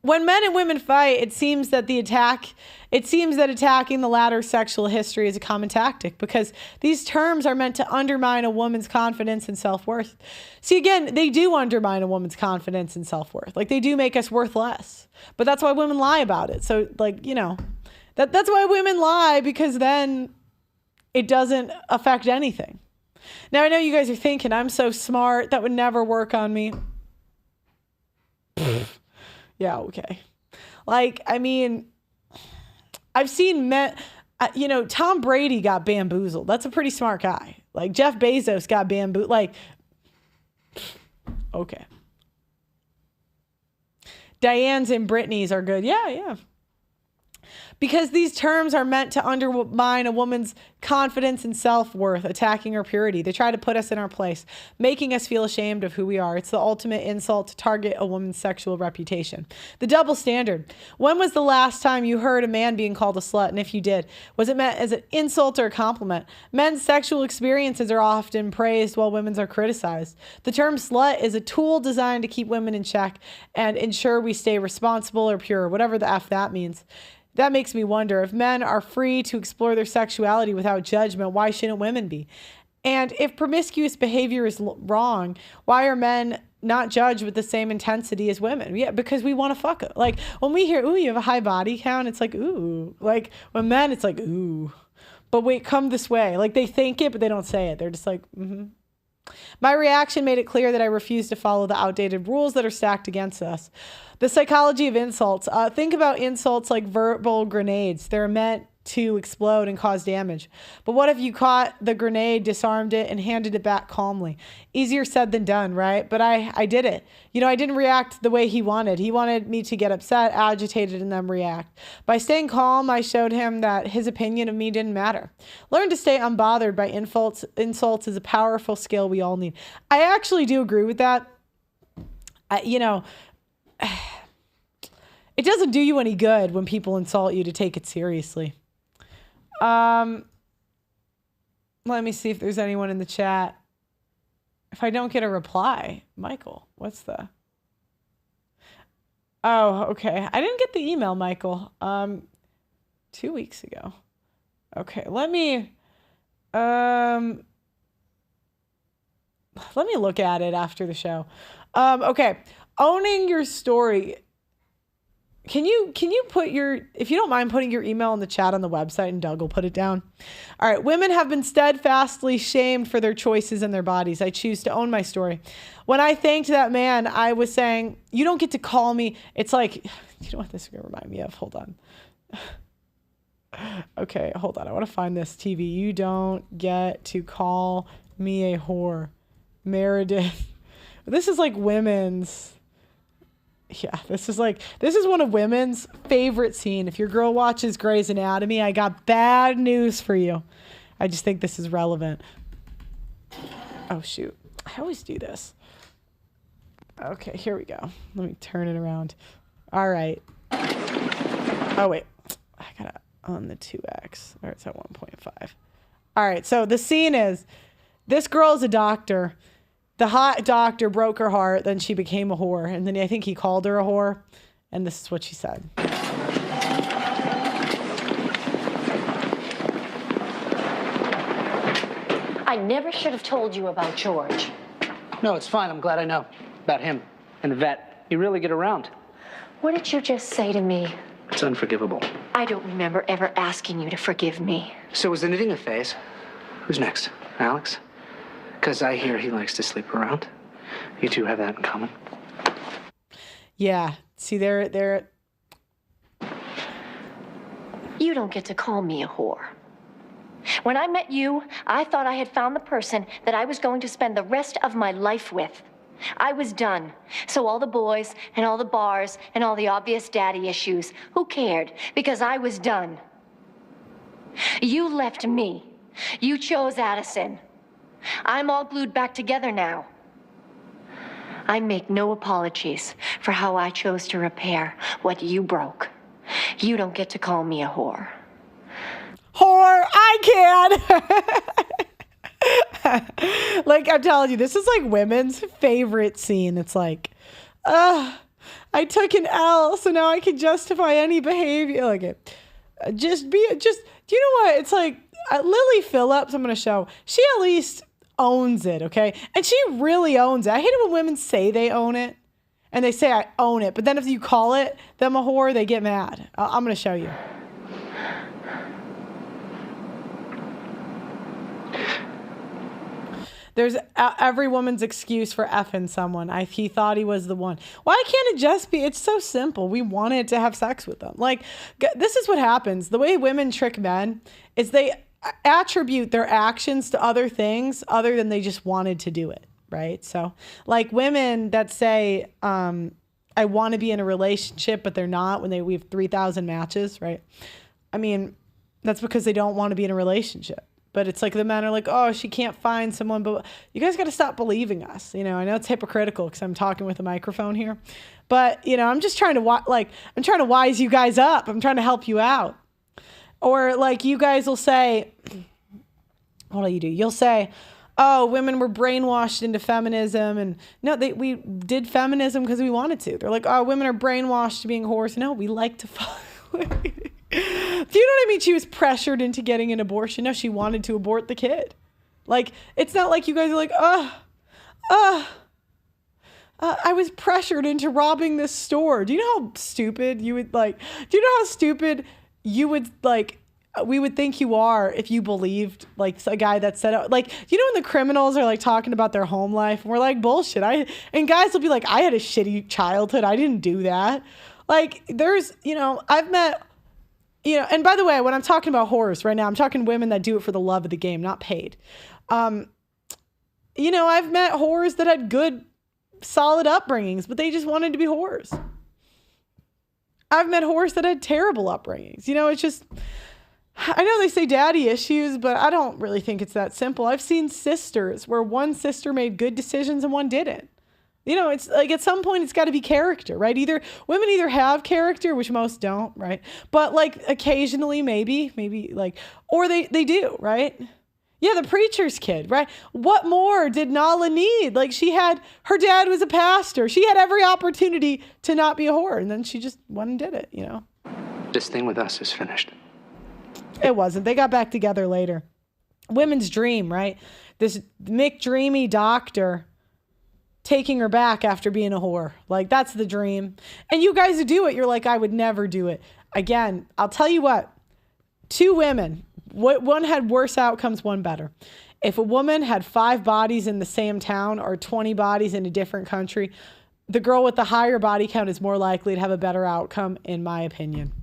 When men and women fight, it seems that attacking the latter's sexual history is a common tactic because these terms are meant to undermine a woman's confidence and self-worth. See, again, they do undermine a woman's confidence and self-worth. Like, they do make us worth less. But that's why women lie about it. So, like, you know, that's why women lie, because then it doesn't affect anything. Now, I know you guys are thinking, I'm so smart. That would never work on me. Yeah, okay. Like, I mean, I've seen men, Tom Brady got bamboozled. That's a pretty smart guy. Like, Jeff Bezos got bamboozled. Like, okay. Diane's and Brittany's are good. Yeah. Because these terms are meant to undermine a woman's confidence and self-worth, attacking her purity. They try to put us in our place, making us feel ashamed of who we are. It's the ultimate insult to target a woman's sexual reputation. The double standard. When was the last time you heard a man being called a slut? And if you did, was it meant as an insult or a compliment? Men's sexual experiences are often praised while women's are criticized. The term slut is a tool designed to keep women in check and ensure we stay responsible or pure, whatever the F that means. That makes me wonder, if men are free to explore their sexuality without judgment, why shouldn't women be? And if promiscuous behavior is wrong, why are men not judged with the same intensity as women? Yeah, because we want to fuck it. Like, when we hear, ooh, you have a high body count, it's like, ooh. Like, when men, it's like, ooh. But wait, come this way. Like, they think it, but they don't say it. They're just like, mm-hmm. My reaction made it clear that I refuse to follow the outdated rules that are stacked against us. The psychology of insults. Think about insults like verbal grenades. They're meant to explode and cause damage. But what if you caught the grenade, disarmed it, and handed it back calmly? Easier said than done, right? But I did it. I didn't react the way he wanted. He wanted me to get upset, agitated, and then react. By staying calm, I showed him that his opinion of me didn't matter. Learn to stay unbothered by insults is a powerful skill we all need. I actually do agree with that. It doesn't do you any good when people insult you to take it seriously. Let me see if there's anyone in the chat. If I don't get a reply, Michael, what's the... Oh, okay. I didn't get the email, Michael. 2 weeks ago. Okay, let me look at it after the show. Okay. Owning your story. Can you put if you don't mind putting your email in the chat on the website, and Doug will put it down. All right. Women have been steadfastly shamed for their choices and their bodies. I choose to own my story. When I thanked that man, I was saying, you don't get to call me. It's like, you know what this is going to remind me of? Hold on. Okay. Hold on. I want to find this TV. You don't get to call me a whore. Meredith. This is like women's. Yeah, this is one of women's favorite scene. If your girl watches Grey's Anatomy, I got bad news for you. I just think this is relevant. Oh, shoot. I always do this. Okay, here we go. Let me turn it around. All right. Oh, wait. I got it on the 2X. Or it's at 1.5. All right, so the scene is, this girl is a doctor. The hot doctor broke her heart, then she became a whore. And then I think he called her a whore. And this is what she said. I never should have told you about George. No, it's fine. I'm glad I know. about him and the vet. You really get around. What did you just say to me? It's unforgivable. I don't remember ever asking you to forgive me. So was the knitting a phase? Who's next? Alex? Because I hear he likes to sleep around. You two have that in common. Yeah. See, they're... You don't get to call me a whore. When I met you, I thought I had found the person that I was going to spend the rest of my life with. I was done. So all the boys and all the bars and all the obvious daddy issues, who cared? Because I was done. You left me. You chose Addison. I'm all glued back together now. I make no apologies for how I chose to repair what you broke. You don't get to call me a whore. Whore, I can. Like, I'm telling you, this is like women's favorite scene. It's like, I took an L, so now I can justify any behavior. Like, do you know what? It's like Lily Phillips, I'm going to show, she at least owns it, okay? And she really owns it. I hate it when women say they own it. And they say, I own it. But then if you call them a whore, they get mad. I'm going to show you. There's every woman's excuse for effing someone. He thought he was the one. Why can't it just be? It's so simple. We wanted to have sex with them. Like, this is what happens. The way women trick men is they attribute their actions to other things other than they just wanted to do it. Right. So like women that say, I want to be in a relationship, but they're not when we have 3,000 matches. Right. I mean, that's because they don't want to be in a relationship. But it's like the men are like, oh, she can't find someone. But you guys got to stop believing us. You know, I know it's hypocritical because I'm talking with a microphone here. But, you know, I'm just trying to I'm trying to wise you guys up. I'm trying to help you out. Or like you guys will say, what do you do? You'll say, oh, women were brainwashed into feminism. And no, we did feminism because we wanted to. They're like, oh, women are brainwashed to being whores. No, we like to fuck. Do you know what I mean? She was pressured into getting an abortion. No, she wanted to abort the kid. Like, it's not like you guys are like, I was pressured into robbing this store. Do you know how stupid you would we would think you are if you believed like a guy that said it. Like, you know when the criminals are like talking about their home life and we're like, bullshit. And guys will be like, I had a shitty childhood. I didn't do that. Like, there's, I've met, and by the way, when I'm talking about whores right now, I'm talking women that do it for the love of the game, not paid. I've met whores that had good, solid upbringings, but they just wanted to be whores. I've met whores that had terrible upbringings. It's just, I know they say daddy issues, but I don't really think it's that simple. I've seen sisters where one sister made good decisions and one didn't. It's like at some point it's got to be character, right? Women either have character, which most don't, right? But like occasionally maybe like, or they do, right? Yeah, the preacher's kid, right? What more did Nala need? Like her dad was a pastor. She had every opportunity to not be a whore. And then she just went and did it, This thing with us is finished. It wasn't. They got back together later. Women's dream, right? This McDreamy doctor taking her back after being a whore. Like, that's the dream. And you guys who do it, you're like, I would never do it. Again, I'll tell you what. 2 women, one had worse outcomes, one better. If a woman had 5 bodies in the same town or 20 bodies in a different country, the girl with the higher body count is more likely to have a better outcome, in my opinion.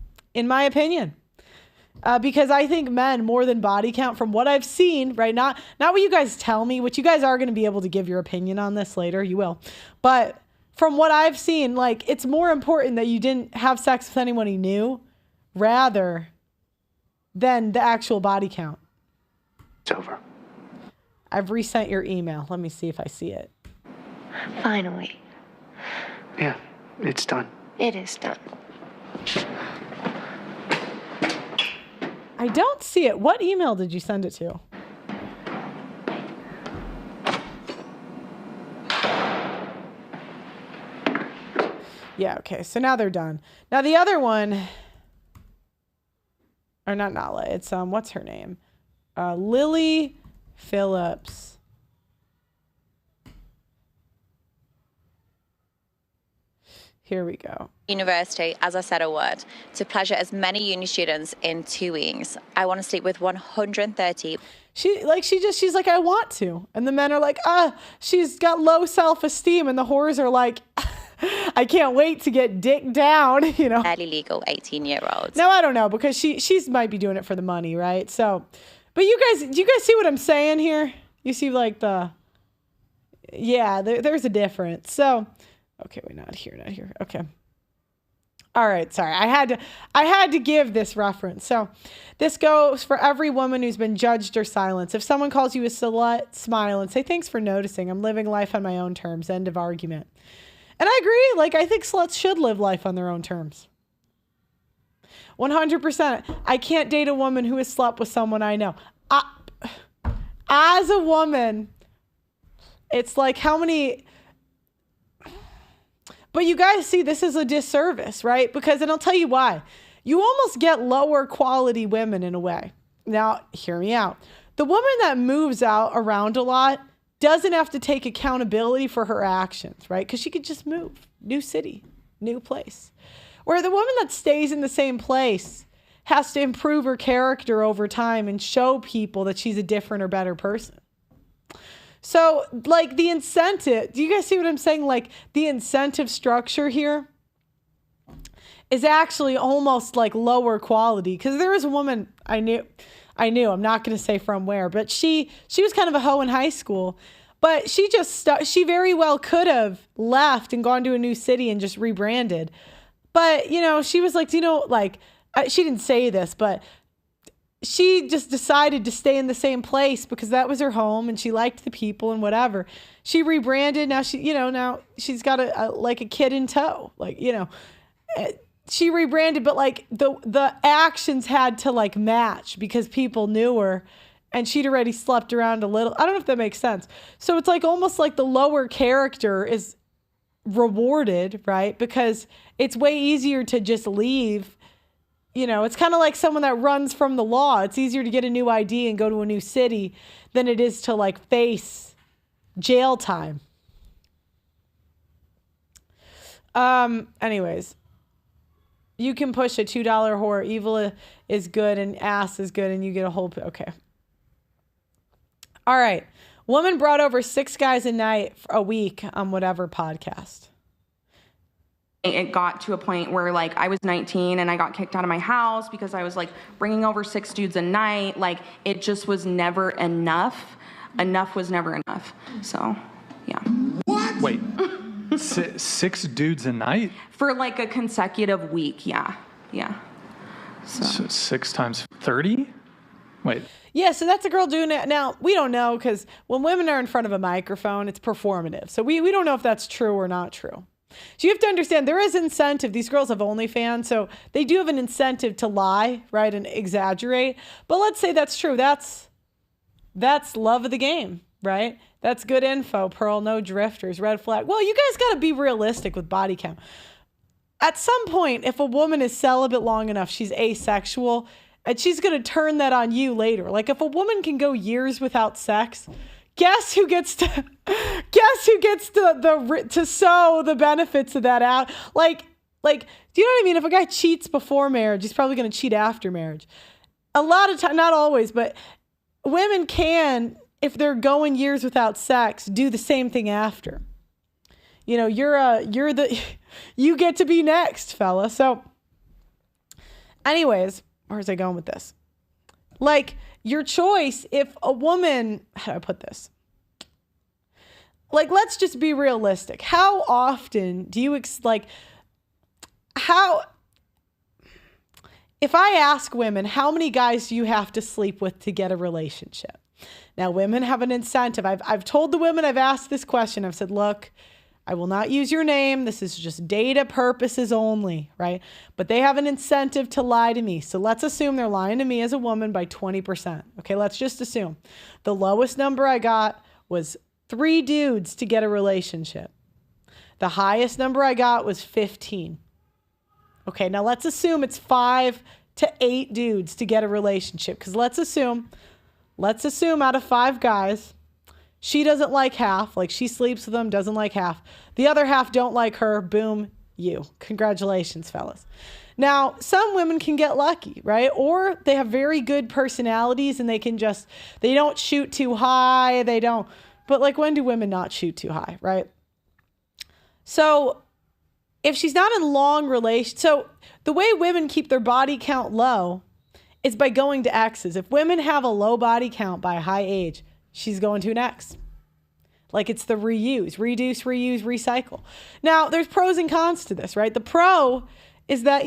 Because I think men, more than body count, from what I've seen, right? Not what you guys tell me, which you guys are going to be able to give your opinion on this later. You will. But from what I've seen, like, it's more important that you didn't have sex with anyone you knew rather than the actual body count. It's over. I've resent your email. Let me see if I see it. Finally. Yeah, it's done. It is done. I don't see it. What email did you send it to? Yeah, okay. So now they're done. Now the other one, or not Nala, it's what's her name? Lily Phillips. Here we go. University, as I said I would, to pleasure as many uni students in 2 weeks. I want to sleep with 130. She's like, I want to. And the men are like, she's got low self-esteem. And the whores are like, I can't wait to get dick down, you know. Fairly legal 18-year-olds. No, I don't know, because she's might be doing it for the money, right? So, but do you guys see what I'm saying here? You see like there's a difference. So, okay, wait, not here. Okay. All right, sorry. I had to give this reference. So this goes for every woman who's been judged or silenced. If someone calls you a slut, smile and say, thanks for noticing. I'm living life on my own terms. End of argument. And I agree. Like, I think sluts should live life on their own terms. 100%. I can't date a woman who has slept with someone I know. As a woman, it's like how many... But you guys see, this is a disservice, right? Because, and I'll tell you why. You almost get lower quality women in a way. Now, hear me out. The woman that moves out around a lot doesn't have to take accountability for her actions, right? Because she could just move. New city, new place. Where the woman that stays in the same place has to improve her character over time and show people that she's a different or better person. So, like, the incentive, do you guys see what I'm saying? Like, the incentive structure here is actually almost like lower quality. Because there was a woman I knew, I'm not going to say from where, but she was kind of a hoe in high school. But she she very well could have left and gone to a new city and just rebranded. But, you know, she was like, she didn't say this, but she just decided to stay in the same place because that was her home and she liked the people and whatever. She rebranded. Now now she's got a kid in tow. Like, you know, she rebranded, but like the actions had to like match because people knew her and she'd already slept around a little. I don't know if that makes sense. So it's like almost like the lower character is rewarded, right? Because it's way easier to just leave. You know, it's kind of like someone that runs from the law. It's easier to get a new ID and go to a new city than it is to like face jail time. Anyways, you can push a $2 whore. Evil is good and ass is good and you get a whole... Okay. All right. Woman brought over 6 guys a week on whatever podcast. It got to a point where like I was 19 and I got kicked out of my house because I was like bringing over 6 dudes a night. Like it just was never enough. Enough was never enough. So, yeah. What? Wait, 6 dudes a night? For like a consecutive week. Yeah. Yeah. So 6 times 30? Wait. Yeah, so that's a girl doing it. Now, we don't know because when women are in front of a microphone, it's performative. So we don't know if that's true or not true. So you have to understand there is incentive. These girls have OnlyFans, so they do have an incentive to lie, right, and exaggerate. But let's say that's true. That's love of the game, right? That's good info, Pearl. No drifters, red flag. Well, you guys got to be realistic with body count. At some point, if a woman is celibate long enough, she's asexual, and she's going to turn that on you later. Like if a woman can go years without sex, guess who gets to sow the benefits of that out? Like, do you know what I mean? If a guy cheats before marriage, he's probably going to cheat after marriage. A lot of time, not always, but women can, if they're going years without sex, do the same thing after. You know, you get to be next, fella. So anyways, where's I going with this? Like, your choice, if a woman, how do I put this? Like, let's just be realistic. How often do you, if I ask women, how many guys do you have to sleep with to get a relationship? Now, women have an incentive. I've told the women, I've asked this question. I've said, look, I will not use your name. This is just data purposes only, right? But they have an incentive to lie to me. So let's assume they're lying to me as a woman by 20%. Okay, let's just assume. The lowest number I got was 3 dudes to get a relationship. The highest number I got was 15. Okay, now let's assume it's 5 to 8 dudes to get a relationship. Because let's assume out of 5 guys, she doesn't like half, like she sleeps with them, doesn't like half. The other half don't like her, boom, you. Congratulations, fellas. Now, some women can get lucky, right? Or they have very good personalities and they don't shoot too high. But like, when do women not shoot too high, right? So if she's not in long relation, so the way women keep their body count low is by going to exes. If women have a low body count by a high age, she's going to an ex. Like, it's the reuse, reduce, reuse, recycle. Now, there's pros and cons to this, right? The pro is that,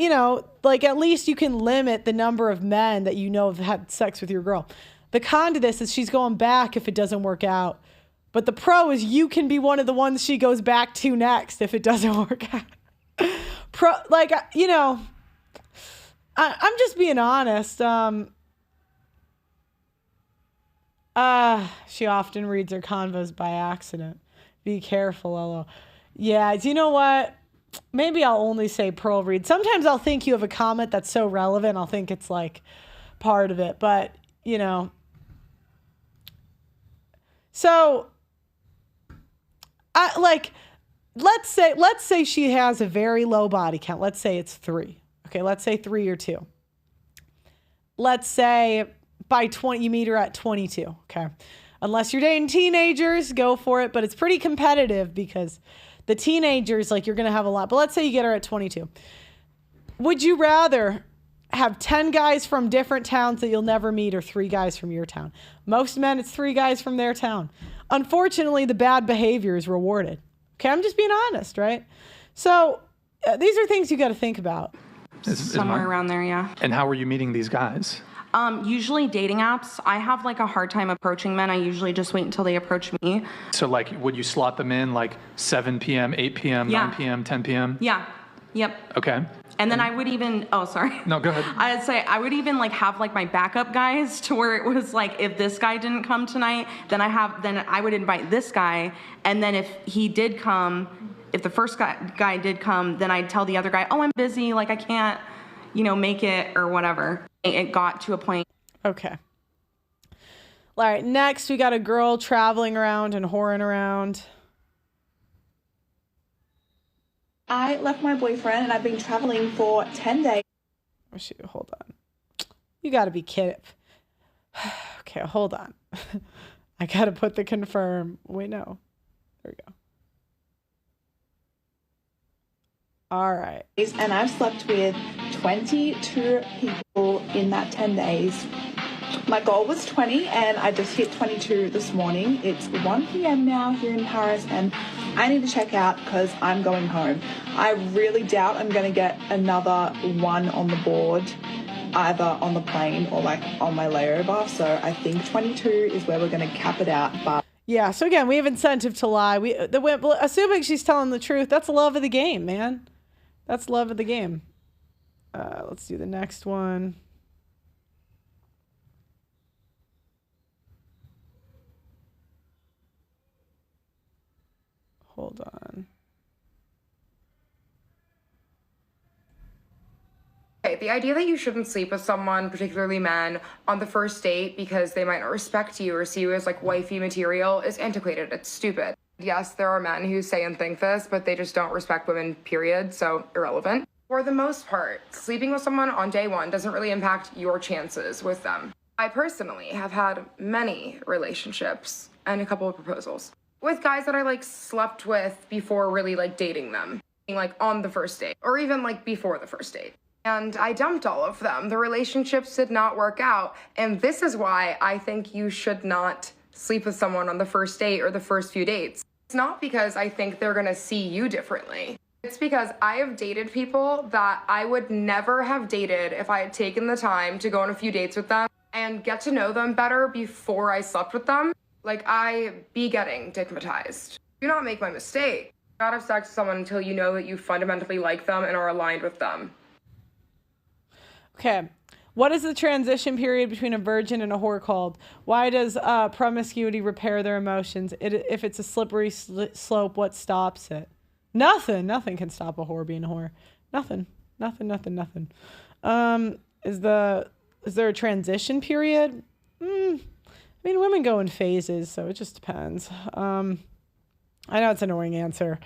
like, at least you can limit the number of men that have had sex with your girl. The con to this is she's going back if it doesn't work out. But the pro is you can be one of the ones she goes back to next if it doesn't work out. I'm just being honest. She often reads her convos by accident. Be careful, Lolo. Yeah, do you know what? Maybe I'll only say Pearl read. Sometimes I'll think you have a comment that's so relevant, I'll think it's like part of it. But, so let's say she has a very low body count. Let's say it's 3. Okay, let's say 3 or 2. Let's say by 20, you meet her at 22. Okay. Unless you're dating teenagers, go for it. But it's pretty competitive because the teenagers, like, you're going to have a lot. But let's say you get her at 22. Would you rather have 10 guys from different towns that you'll never meet or 3 guys from your town? Most men, it's 3 guys from their town. Unfortunately, the bad behavior is rewarded. Okay, I'm just being honest, right? So these are things you got to think about. Somewhere around there, yeah. And how were you meeting these guys? Usually dating apps. I have like a hard time approaching men. I usually just wait until they approach me. So like, would you slot them in like 7 p.m., 8 p.m., Yeah. 9 p.m., 10 p.m.? Yeah. Yep. Okay. And then I would even, sorry. No, go ahead. I'd say I would even like have like my backup guys to where it was like, if this guy didn't come tonight, then I would invite this guy. And then if he did come, if the first guy did come, then I'd tell the other guy, oh, I'm busy. Like, I can't, make it or whatever. It got to a point. Okay. All right. Next, we got a girl traveling around and whoring around. I left my boyfriend and I've been traveling for 10 days. Oh, shoot. Hold on. You got to be kidding. Okay, hold on. I got to put the confirm. Wait, no. There we go. All right. And I've slept with 22 people in that 10 days. My goal was 20 and I just hit 22 this morning. It's 1 p.m. now here in Paris and I need to check out because I'm going home. I really doubt I'm going to get another one on the board, either on the plane or like on my layover. So I think 22 is where we're going to cap it out. But yeah, so again, we have incentive to lie. Assuming she's telling the truth, that's love of the game, man. That's love of the game. Let's do the next one. Hold on. Okay, the idea that you shouldn't sleep with someone, particularly men, on the first date because they might not respect you or see you as like wifey material is antiquated. It's stupid. Yes, there are men who say and think this, but they just don't respect women, period, so irrelevant. For the most part, sleeping with someone on day one doesn't really impact your chances with them. I personally have had many relationships and a couple of proposals with guys that I like slept with before really like dating them, like on the first date or even like before the first date. And I dumped all of them. The relationships did not work out. And this is why I think you should not sleep with someone on the first date or the first few dates. It's not because I think they're gonna see you differently. It's because I have dated people that I would never have dated if I had taken the time to go on a few dates with them and get to know them better before I slept with them. Like, I be getting stigmatized. Do not make my mistake. Do not have sex with someone until you know that you fundamentally like them and are aligned with them. Okay. What is the transition period between a virgin and a whore called? Why does promiscuity repair their emotions? If it's a slippery slope, what stops it? Nothing. Nothing can stop a whore being a whore. Nothing. Is there a transition period? I mean, women go in phases, so it just depends. I know it's an annoying answer.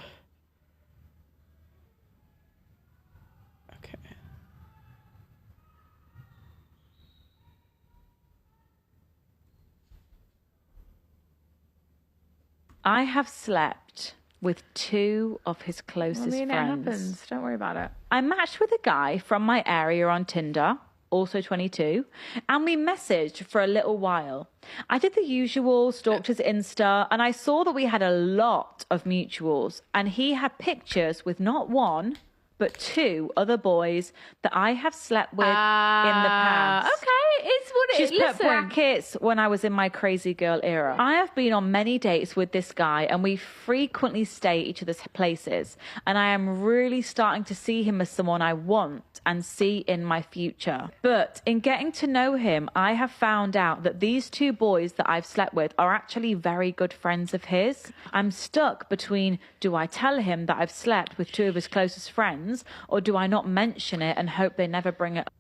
I have slept with 2 of his closest friends. It happens. Don't worry about it. I matched with a guy from my area on Tinder, also 22, and we messaged for a little while. I did the usual, stalked his Insta, and I saw that we had a lot of mutuals, and he had pictures with not 1, but 2 other boys that I have slept with in the past. Okay, it's what it is. She's put brackets when I was in my crazy girl era. I have been on many dates with this guy and we frequently stay at each other's places. And I am really starting to see him as someone I want and see in my future. But in getting to know him, I have found out that these 2 boys that I've slept with are actually very good friends of his. I'm stuck between, do I tell him that I've slept with 2 of his closest friends, or do I not mention it and hope they never bring it up?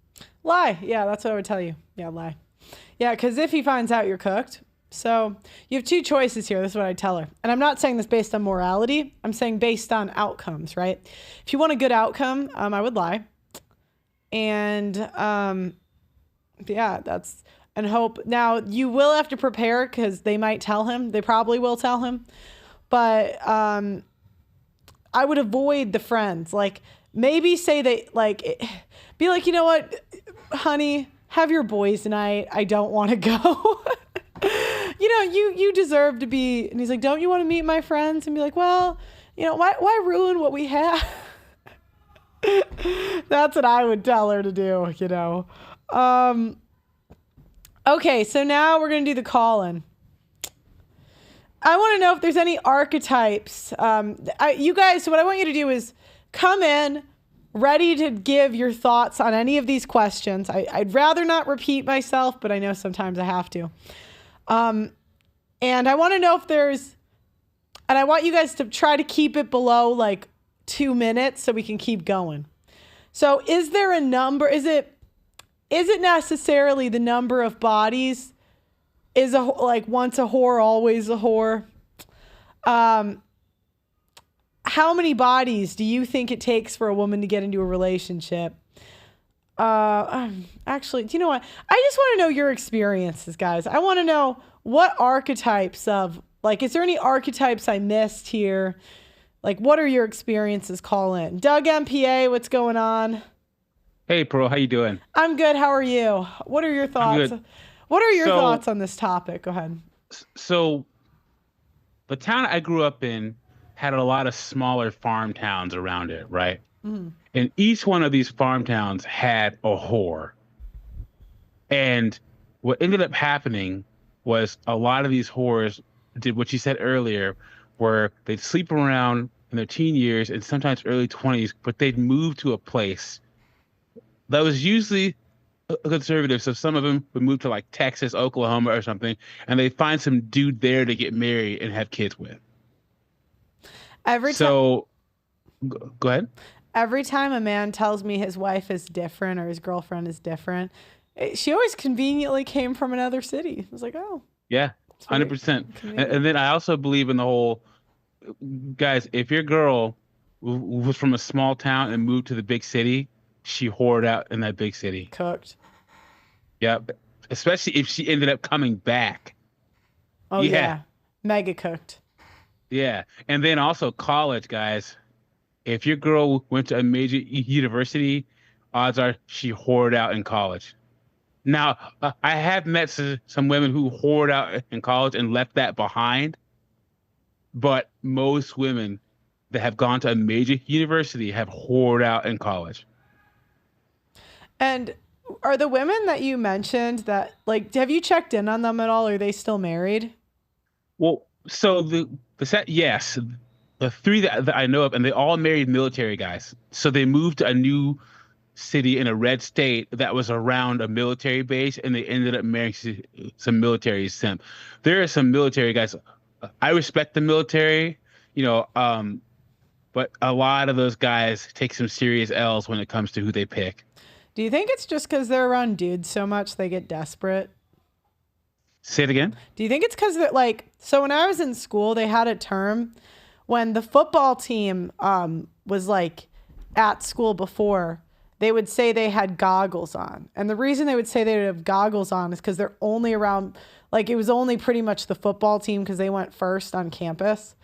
Lie. Yeah, that's what I would tell you. Yeah, lie. Yeah, because if he finds out you're cooked. So you have 2 choices here. This is what I tell her. And I'm not saying this based on morality. I'm saying based on outcomes, right? If you want a good outcome, I would lie. And yeah, that's, and hope. Now, you will have to prepare because they might tell him. They probably will tell him. But I would avoid the friends. Like, maybe say that, like, be like, you know what, honey, have your boys night. I don't want to go. You deserve to be. And he's like, don't you want to meet my friends? And be like, well, why ruin what we have? That's what I would tell her to do, Okay, so now we're going to do the call-in. I want to know if there's any archetypes. You guys, so what I want you to do is come in ready to give your thoughts on any of these questions. I'd rather not repeat myself, but I know sometimes I have to. And I want to know if there's, and I want you guys to try to keep it below like 2 minutes so we can keep going. So is there a number? Is it necessarily the number of bodies? Is like once a whore, always a whore? How many bodies do you think it takes for a woman to get into a relationship? Actually, do you know what? I just want to know your experiences, guys. I want to know what archetypes of, like, is there any archetypes I missed here? Like, what are your experiences? Call in. Doug MPA, what's going on? Hey, Pearl, how you doing? I'm good. How are you? What are your thoughts? Good. What are your thoughts on this topic? Go ahead. So, the town I grew up in had a lot of smaller farm towns around it, right? Mm-hmm. And each one of these farm towns had a whore. And what ended up happening was a lot of these whores did what you said earlier, where they'd sleep around in their teen years and sometimes early 20s, but they'd move to a place that was usually conservative. So some of them would move to like Texas, Oklahoma or something, and they'd find some dude there to get married and have kids with. Go ahead. Every time a man tells me his wife is different or his girlfriend is different, she always conveniently came from another city. I was like, oh. Yeah, 100%. And then I also believe in the whole, guys, if your girl was from a small town and moved to the big city, she whored out in that big city. Cooked. Yeah, especially if she ended up coming back. Oh, yeah. Mega cooked. Yeah. And then also college, guys. If your girl went to a major university, odds are she whored out in college. Now, I have met some women who whored out in college and left that behind. But most women that have gone to a major university have whored out in college. And are the women that you mentioned that, like, have you checked in on them at all? Are they still married? Well, so yes, the 3 that I know of, and they all married military guys. So they moved to a new city in a red state that was around a military base, and they ended up marrying some military simp. There are some military guys. I respect the military, but a lot of those guys take some serious L's when it comes to who they pick. Do you think it's just because they're around dudes so much they get desperate? Say it again. Do you think it's because they're like, so when I was in school, they had a term when the football team was like at school before, they would say they had goggles on. And the reason they would say they would have goggles on is because they're only around Like it was only pretty much the football team because they went first on campus.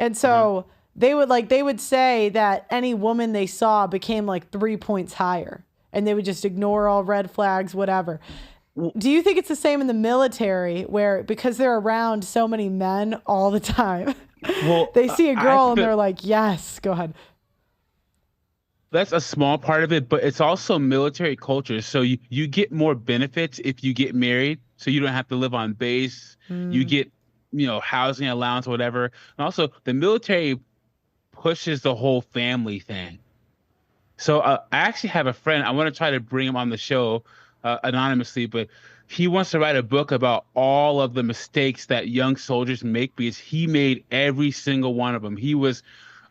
And so they would say that any woman they saw became like 3 points higher, and they would just ignore all red flags, whatever. Do you think it's the same in the military where because they're around so many men all the time, they see a girl and they're like, yes, go ahead. That's a small part of it, but it's also military culture. So you get more benefits if you get married. So you don't have to live on base. You get, housing allowance, whatever. And also the military pushes the whole family thing. So I actually have a friend. I want to try to bring him on the show anonymously, but he wants to write a book about all of the mistakes that young soldiers make because he made every single one of them. He was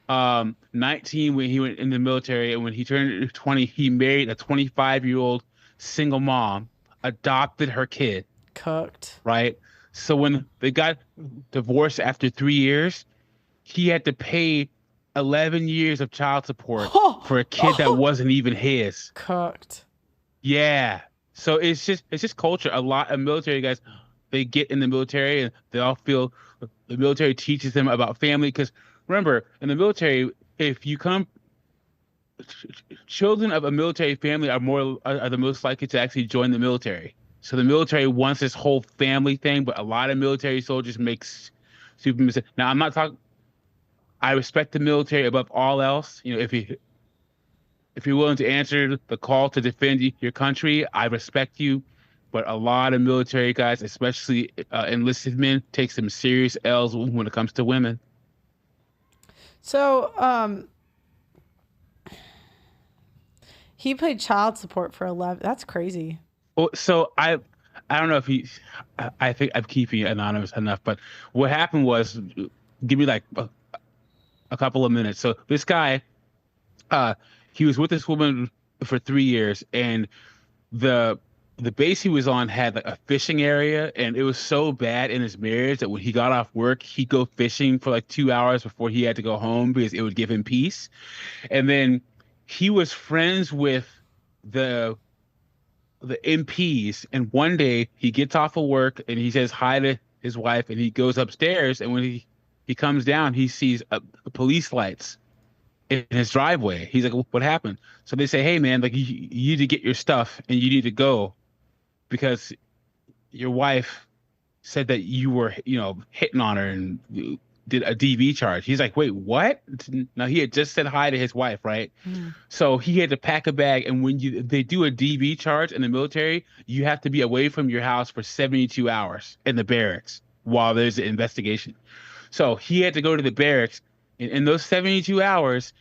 19 when he went in the military, and when he turned 20, he married a 25-year-old single mom, adopted her kid. Cooked. Right? So when they got divorced after 3 years, he had to pay 11 years of child support for a kid that wasn't even his. Cooked. Yeah. So it's just culture. A lot of military guys, they get in the military and they all feel the military teaches them about family. Because remember, in the military, if you come, children of a military family are the most likely to actually join the military. So the military wants this whole family thing, but a lot of military soldiers make stupid mistakes. Now, I'm not talking. I respect the military above all else. If you're willing to answer the call to defend your country, I respect you. But a lot of military guys, especially enlisted men, take some serious L's when it comes to women. So, he paid child support for 11. That's crazy. Well, so I don't know if I think I'm keeping it anonymous enough, but what happened was, give me like a couple of minutes. So this guy, he was with this woman for 3 years, and the base he was on had like a fishing area, and it was so bad in his marriage that when he got off work, he'd go fishing for like 2 hours before he had to go home because it would give him peace. And then he was friends with the MPs, and one day he gets off of work and he says hi to his wife, and he goes upstairs, and when he comes down, he sees police lights in his driveway. He's like, what happened? So they say, hey man, like you need to get your stuff and you need to go because your wife said that you were, hitting on her and did a DV charge. He's like, wait, what? Now he had just said hi to his wife, right? So he had to pack a bag. And when they do a DV charge in the military, you have to be away from your house for 72 hours in the barracks while there's an investigation. So he had to go to the barracks. In those 72 hours,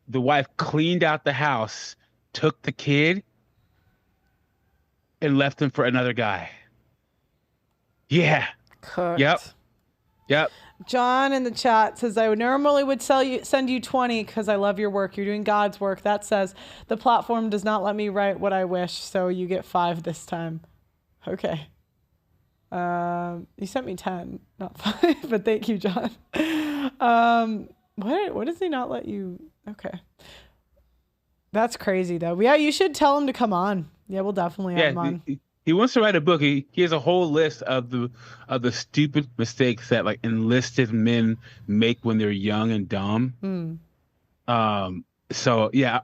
the wife cleaned out the house, took the kid, and left him for another guy. Yeah. Cooked. Yep. John in the chat says, I would normally send you 20 because I love your work. You're doing God's work. That says the platform does not let me write what I wish, so you get 5 this time. Okay. You sent me 10, not 5, but thank you, John. What does he not let you? Okay. That's crazy though. Yeah, you should tell him to come on. Yeah, we'll definitely have him on. He wants to write a book. He has a whole list of the stupid mistakes that like enlisted men make when they're young and dumb. So yeah,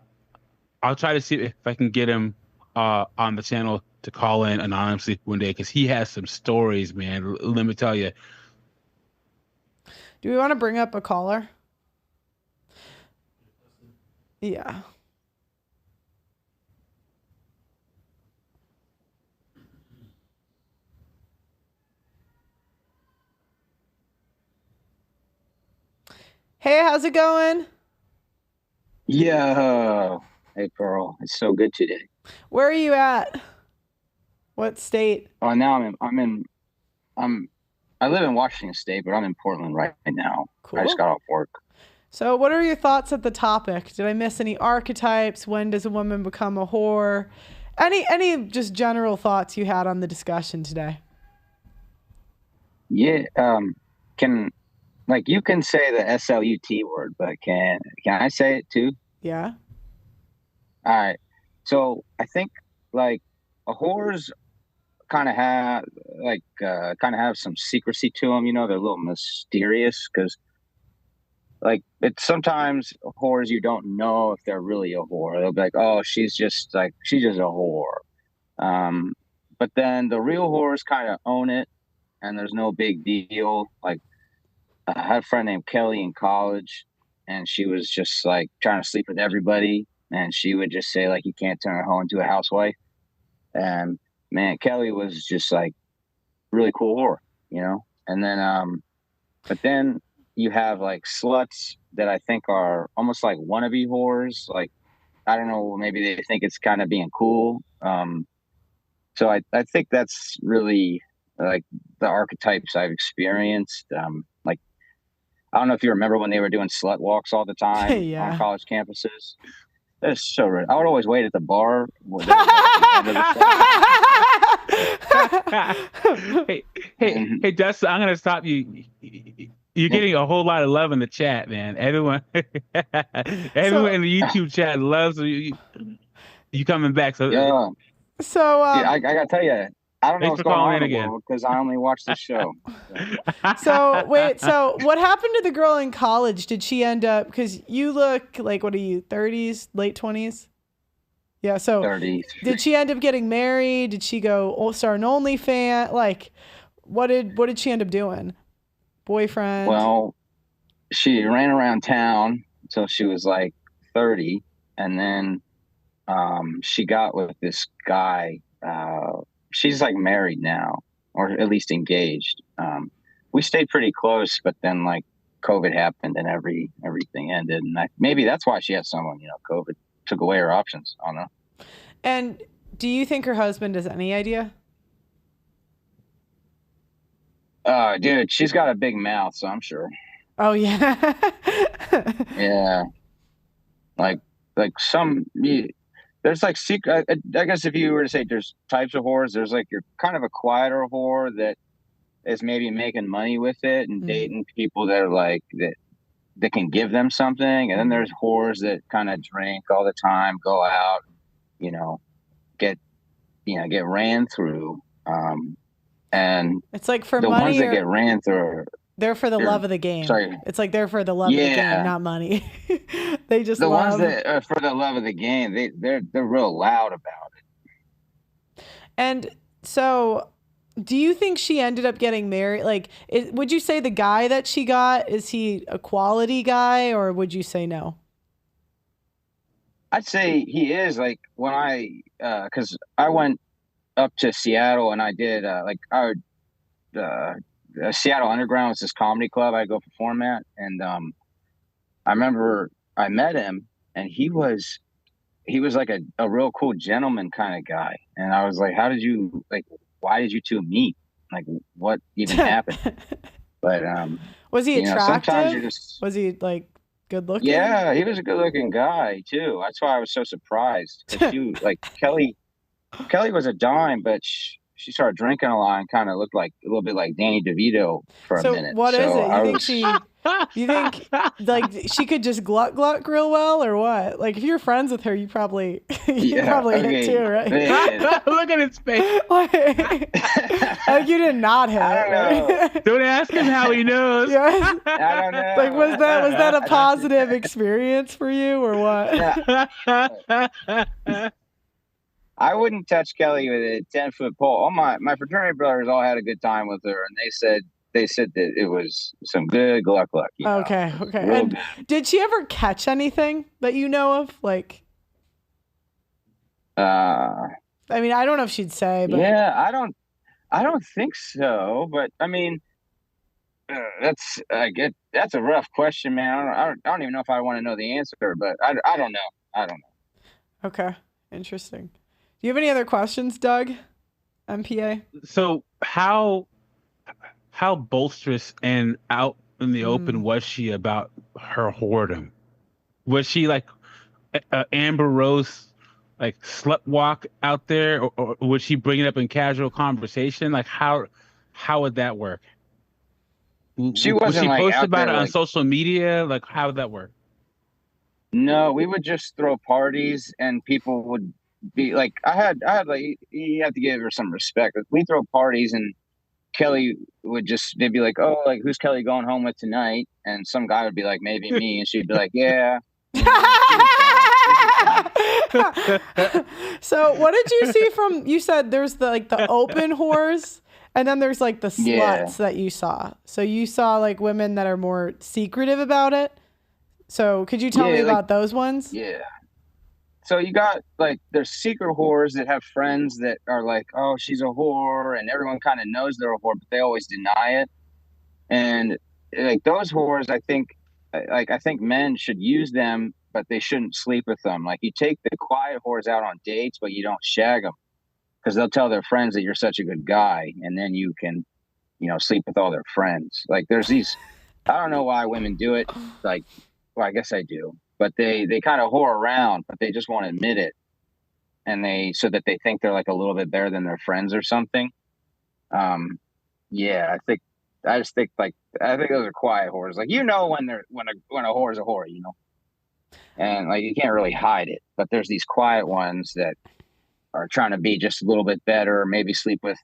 I'll try to see if I can get him on the channel to call in anonymously one day because he has some stories, man. Let me tell you. Do we want to bring up a caller? Yeah. Hey, how's it going? Yeah. Hey, Pearl. It's so good today. Where are you at? What state? Oh, now I live in Washington State, but I'm in Portland right now. Cool. I just got off work. So what are your thoughts at the topic? Did I miss any archetypes? When does a woman become a whore? Any just general thoughts you had on the discussion today? Yeah. You can say the SLUT word, but can I say it too? Yeah. All right. So I think like a whore's kind of have some secrecy to them. You know, they're a little mysterious because like it's sometimes whores you don't know if they're really a whore. They'll be like, oh, she's just a whore. But then the real whores kind of own it, and there's no big deal. Like I had a friend named Kelly in college, and she was just like trying to sleep with everybody, and she would just say like, you can't turn a hoe into a housewife. And man, Kelly was just like really cool whore, you know. And then but then you have like sluts that I think are almost like wannabe whores. Like, I don't know, maybe they think it's kind of being cool. So I think that's really like the archetypes I've experienced. Like, I don't know if you remember when they were doing slut walks all the time on college campuses. That's so rude. I would always wait at the bar. Hey, Dustin, I'm gonna stop you. You're getting a whole lot of love in the chat, man. Everyone in the YouTube chat loves you coming back. So yeah. I gotta tell you, I don't know what's going on in the world because I only watch the show. So wait, so what happened to the girl in college? Did she end up? Because you look like, what are you, 30s, late 20s? Yeah. So 30s. Did she end up getting married? Did she go start an OnlyFans? Like, what did she end up doing? Boyfriend? Well, she ran around town until she was like 30, and then she got with this guy. She's like married now, or at least engaged. We stayed pretty close, but then like COVID happened and everything ended, and maybe that's why she has someone. You know, COVID took away her options. I don't know. And do you think her husband has any idea? Dude, she's got a big mouth, so I'm sure. Oh yeah. Yeah. There's like secret. I guess if you were to say there's types of whores, there's like you're kind of a quieter whore that is maybe making money with it and dating people that are like that can give them something, and then there's whores that kind of drink all the time, go out, get ran through. And it's like for the money, ones that get ran through, they're for the love of the game. Sorry. It's like they're for the love of the game, not money. They just ones that are for the love of the game. They're real loud about it. And so, do you think she ended up getting married? Like, would you say the guy that she got, is he a quality guy, or would you say no? I'd say he is. Like when because I went up to Seattle and I did Seattle Underground was this comedy club I go perform at, and I remember I met him, and he was like a real cool gentleman kind of guy, and I was like, why did you two meet? Like, what even happened? But was he attractive? Sometimes you just, was he like good looking? Yeah, he was a good looking guy too. That's why I was so surprised. Kelly was a dime, but she started drinking a lot and kind of looked like a little bit like Danny DeVito for a minute. What is it? You think like she could just glut real well, or what? Like, if you're friends with her, you probably hit too, right? Look at his face. Like you did not hit. Right? Don't ask him how he knows. Yeah. I don't know. Like, was that a positive experience for you, or what? Yeah. I wouldn't touch Kelly with a 10-foot pole. All my fraternity brothers all had a good time with her, and they said that it was some good luck. Okay. And did she ever catch anything that you know of? Like, I mean, I don't know if she'd say, but yeah, I don't think so. But I mean, that's a rough question, man. I don't even know if I want to know the answer, but I don't know. Okay, interesting. Do you have any other questions, Doug? MPA? So how bolsterous and out in the open was she about her whoredom? Was she like Amber Rose, like slut walk out there, or would she bring it up in casual conversation? Like how would that work? She wasn't would she like post out about there, it on like, social media? Like, how would that work? No, we would just throw parties and people would be like, I had like, you have to give her some respect. Like, we throw parties and Kelly they'd be like, oh, like, who's Kelly going home with tonight? And some guy would be like, maybe me. And she'd be like, yeah. So what did you see from, you said there's the open whores and then there's like the sluts that you saw. So you saw like women that are more secretive about it. So could you tell me about those ones? Yeah. So you got like, there's secret whores that have friends that are like, oh, she's a whore, and everyone kind of knows they're a whore, but they always deny it. And like those whores, I think men should use them, but they shouldn't sleep with them. Like, you take the quiet whores out on dates, but you don't shag them, because they'll tell their friends that you're such a good guy, and then you can, sleep with all their friends. Like, there's these, I don't know why women do it. Like, well, I guess I do, but they kind of whore around, but they just won't admit it. And so that they think they're like a little bit better than their friends or something. Yeah, I just think like, I think those are quiet whores. Like, when a whore is a whore, and like, you can't really hide it, but there's these quiet ones that are trying to be just a little bit better, maybe sleep with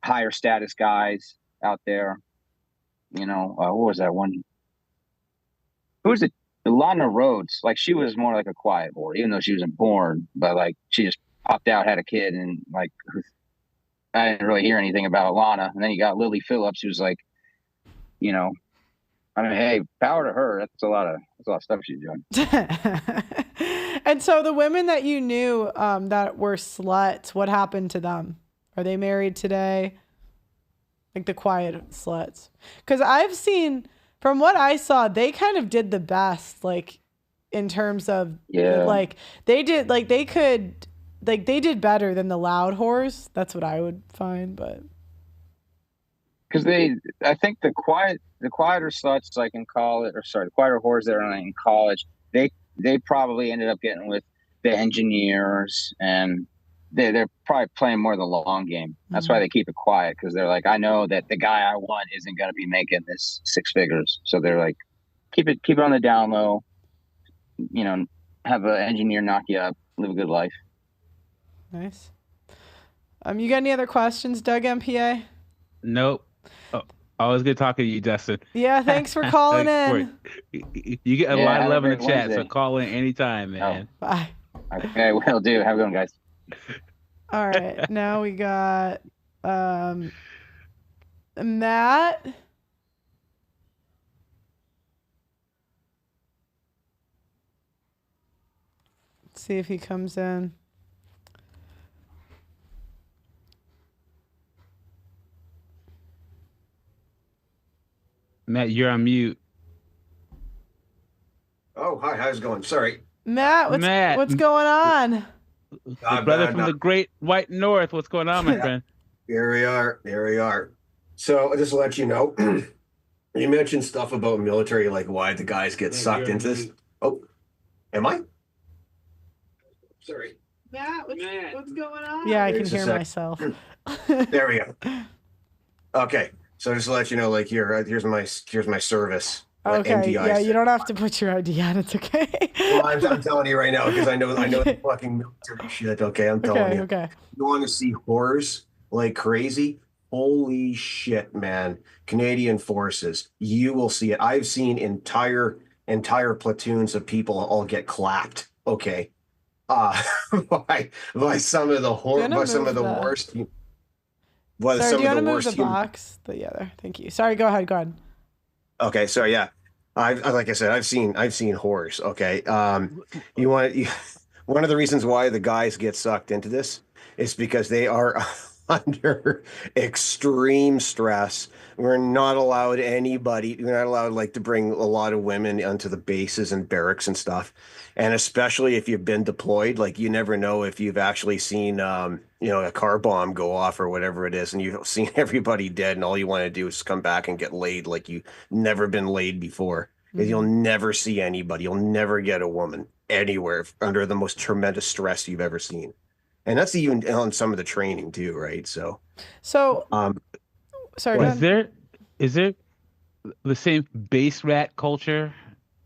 higher status guys out there. What was that one? Who was it? Lana Rhodes. Like, she was more like a quiet whore, even though she wasn't born, but like, she just popped out, had a kid, and like, I didn't really hear anything about Lana. And then you got Lily Phillips, who's like, I mean, hey, power to her. That's a lot of stuff she's doing. And so the women that you knew that were sluts, what happened to them? Are they married today? Like the quiet sluts? Because I've seen, from what I saw, they kind of did the best, like in terms of, like they did better than the loud whores. That's what I would find, but. Because I think the quieter sluts, like in college, the quieter whores that are in college, they probably ended up getting with the engineers, and they're probably playing more the long game. That's why they keep it quiet, because they're like, I know that the guy I want isn't going to be making this 6 figures, so they're like, keep it on the down low. Have an engineer knock you up, live a good life. Nice. You got any other questions, Doug MPA? Nope. Oh, always good talking to you, Justin. Yeah, thanks for calling in. You get a lot of love in the chat, Wednesday. So call in anytime, man. Oh. Bye. Okay, will do. Have a good one, guys. All right, now we got Matt. Let's see if he comes in. Matt, you're on mute. Oh, hi. How's it going? Sorry. Matt, what's going on? The brother from the great white north. What's going on, my friend? Here we are. So just to let you know, you mentioned stuff about military, like why the guys get sucked into this. Oh, am I? Sorry. Matt, what's going on? Yeah, I can hear myself. There we go. Okay. So just to let you know, like here's my service. Okay. NDI yeah, you don't have to put your ID on. It's okay. Well, I'm telling you right now, because I know the fucking military shit. Okay, I'm telling you. Okay. You want to see horrors like crazy? Holy shit, man! Canadian Forces. You will see it. I've seen entire platoons of people all get clapped. Okay. By some of the worst. Sorry, do you want to move the box? Yeah, there. Thank you. Sorry, go ahead. Okay, so yeah, like I said, I've seen horrors. Okay, one of the reasons why the guys get sucked into this is because they are under extreme stress. We're not allowed like to bring a lot of women onto the bases and barracks and stuff. And especially if you've been deployed, like you never know if you've actually seen, a car bomb go off or whatever it is, and you've seen everybody dead, and all you want to do is come back and get laid like you've never been laid before. Mm-hmm. You'll never see anybody. You'll never get a woman anywhere under the most tremendous stress you've ever seen. And that's even on some of the training too, right? So sorry. Is there the same base rat culture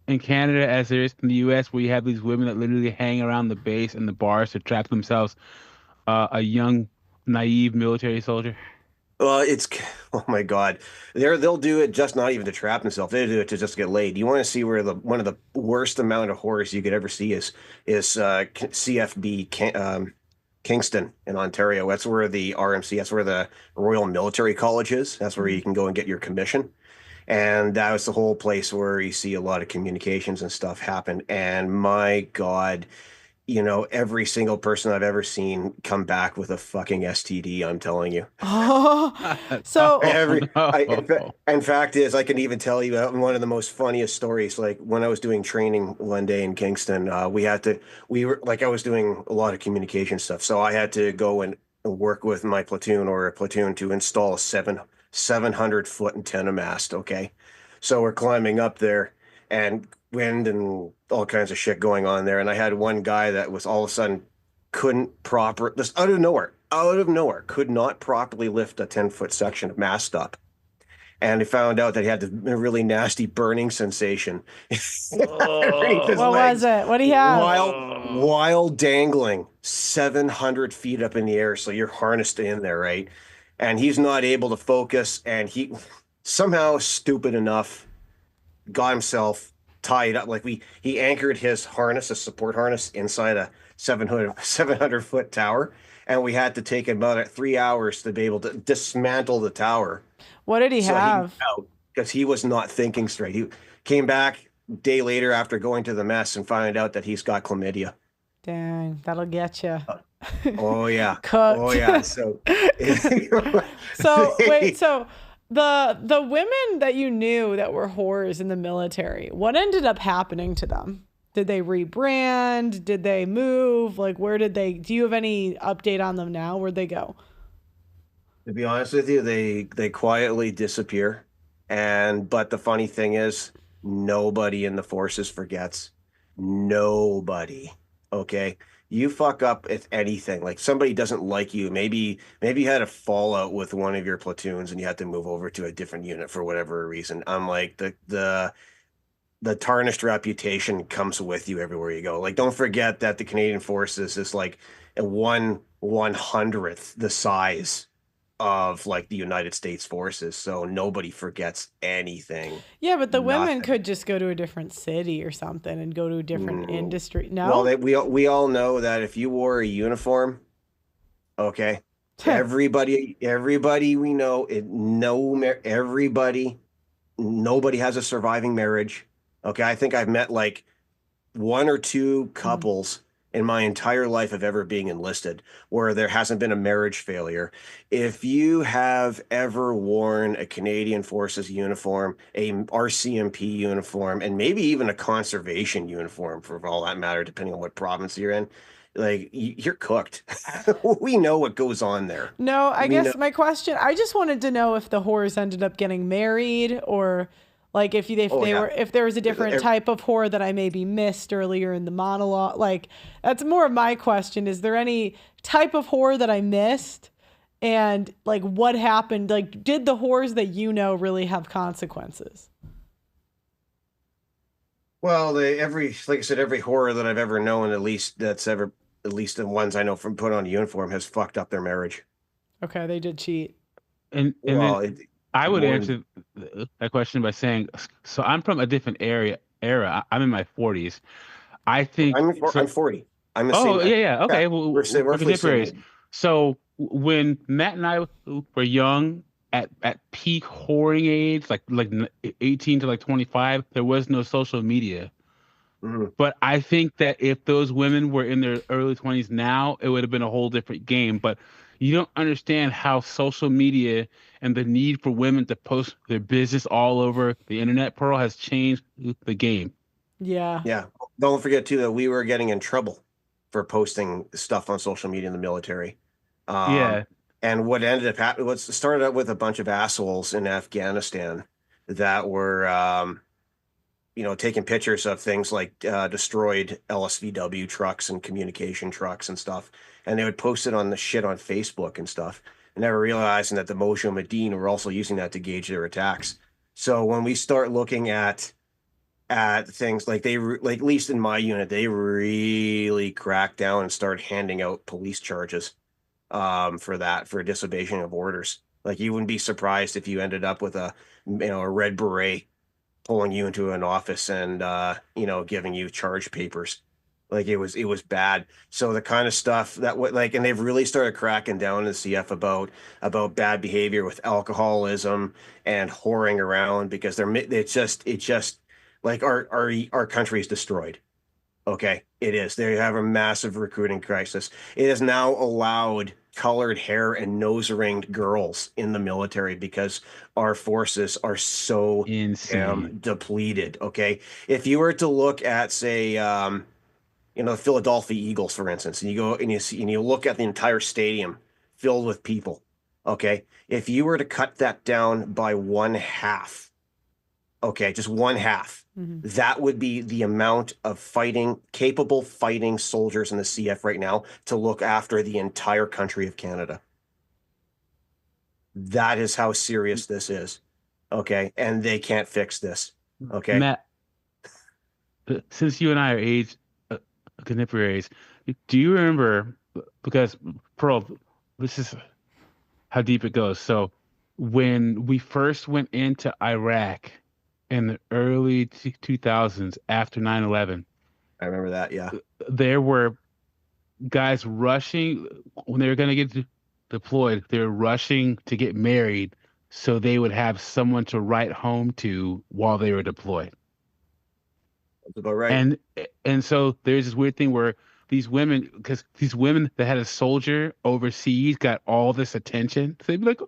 in Canada as there is in the U.S., where you have these women that literally hang around the base and the bars to trap themselves a young, naive military soldier? Well, it's oh my God, they'll do it just not even to trap themselves. They do it to just get laid. You want to see where the one of the worst amount of horrors you could ever see is CFB Kingston in Ontario. That's where the RMC. That's where the Royal Military College is. That's where you can go and get your commission. And that was the whole place where you see a lot of communications and stuff happen. And my God, every single person I've ever seen come back with a fucking STD, I'm telling you. Oh, so In fact is, I can even tell you one of the most funniest stories. Like when I was doing training one day in Kingston, I was doing a lot of communication stuff. So I had to go and work with my platoon or a platoon to install a 700-foot antenna mast. Okay. So we're climbing up there and wind and all kinds of shit going on there. And I had one guy that was all of a sudden just out of nowhere, could not properly lift a 10-foot section of mast up. And he found out that he had a really nasty burning sensation. What was it? What do you have? While dangling 700 feet up in the air. So you're harnessed in there, right? And he's not able to focus. And he somehow, stupid enough, got himself tied up. Like he anchored his support harness inside a 700-foot tower. And we had to take about 3 hours to be able to dismantle the tower. What did he have? Because he was not thinking straight. He came back a day later after going to the mess and found out that he's got chlamydia. Dang, that'll get you. Oh yeah. Cooked. Oh yeah. So. So wait. So the women that you knew that were whores in the military, what ended up happening to them? Did they rebrand? Did they move? Like, do you have any update on them now? Where'd they go? To be honest with you, they quietly disappear. But the funny thing is, nobody in the forces forgets. Nobody. Okay. You fuck up if anything, like somebody doesn't like you. Maybe you had a fallout with one of your platoons and you had to move over to a different unit for whatever reason. I'm like the tarnished reputation comes with you everywhere you go. Like, don't forget that the Canadian Forces is like a 1/100th the size of like the United States forces. So nobody forgets anything. Yeah, but the women could just go to a different city or something and go to a different industry. No? Well, we all know that if you wore a uniform, okay, everybody we know, nobody has a surviving marriage. Okay, I think I've met like one or two couples in my entire life of ever being enlisted where there hasn't been a marriage failure. If you have ever worn a Canadian Forces uniform, a RCMP uniform, and maybe even a conservation uniform for all that matter, depending on what province you're in, like you're cooked. We know what goes on there. No, I guess my question, I just wanted to know if the whores ended up getting married or like if there was a different type of whore that I maybe missed earlier in the monologue. Like that's more of my question. Is there any type of whore that I missed? And like what happened? Like did the whores that you know really have consequences? Well, like I said, every whore that I've ever known, at least the ones I know from put on a uniform, has fucked up their marriage. Okay, they did cheat. I would answer that question by saying, so I'm from a different era. I'm in my 40s. I think I'm 40. I'm the same. Yeah. Yeah. Okay. Yeah. Well, we're contemporaries. So when Matt and I were young, at peak whoring age, like 18 to like 25, there was no social media. Mm-hmm. But I think that if those women were in their early 20s now, it would have been a whole different game. But you don't understand how social media and the need for women to post their business all over the internet, Pearl, has changed the game. Yeah. Yeah. Don't forget too that we were getting in trouble for posting stuff on social media in the military. Yeah. And what ended up happening was started out with a bunch of assholes in Afghanistan that were, taking pictures of things like destroyed LSVW trucks and communication trucks and stuff. And they would post it on the shit on Facebook and stuff, and never realizing that the Mojahedin were also using that to gauge their attacks. So when we start looking at at things like like at least in my unit, they really cracked down and started handing out police charges for disobeying of orders. Like you wouldn't be surprised if you ended up with a red beret pulling you into an office and giving you charge papers. Like it was bad. So the kind of stuff that and they've really started cracking down in the CF about bad behavior with alcoholism and whoring around, because it's just like our country is destroyed. Okay, it is. They have a massive recruiting crisis. It has now allowed colored hair and nose ringed girls in the military because our forces are so damn depleted. Okay, if you were to look at, say, the Philadelphia Eagles, for instance, and you go and you look at the entire stadium filled with people. Okay, if you were to cut that down by one half, okay, just one half. Mm-hmm. That would be the amount of capable fighting soldiers in the CF right now to look after the entire country of Canada. That is how serious this is. Okay. And they can't fix this. Okay. Matt, since you and I are contemporaries, do you remember, because Pearl, this is how deep it goes. So when we first went into Iraq, in the early 2000s, after 9/11. I remember that, yeah. There were guys rushing, when they were going to get deployed, they were rushing to get married so they would have someone to write home to while they were deployed. That's about right. And so there's this weird thing where these women that had a soldier overseas got all this attention. So they'd be like,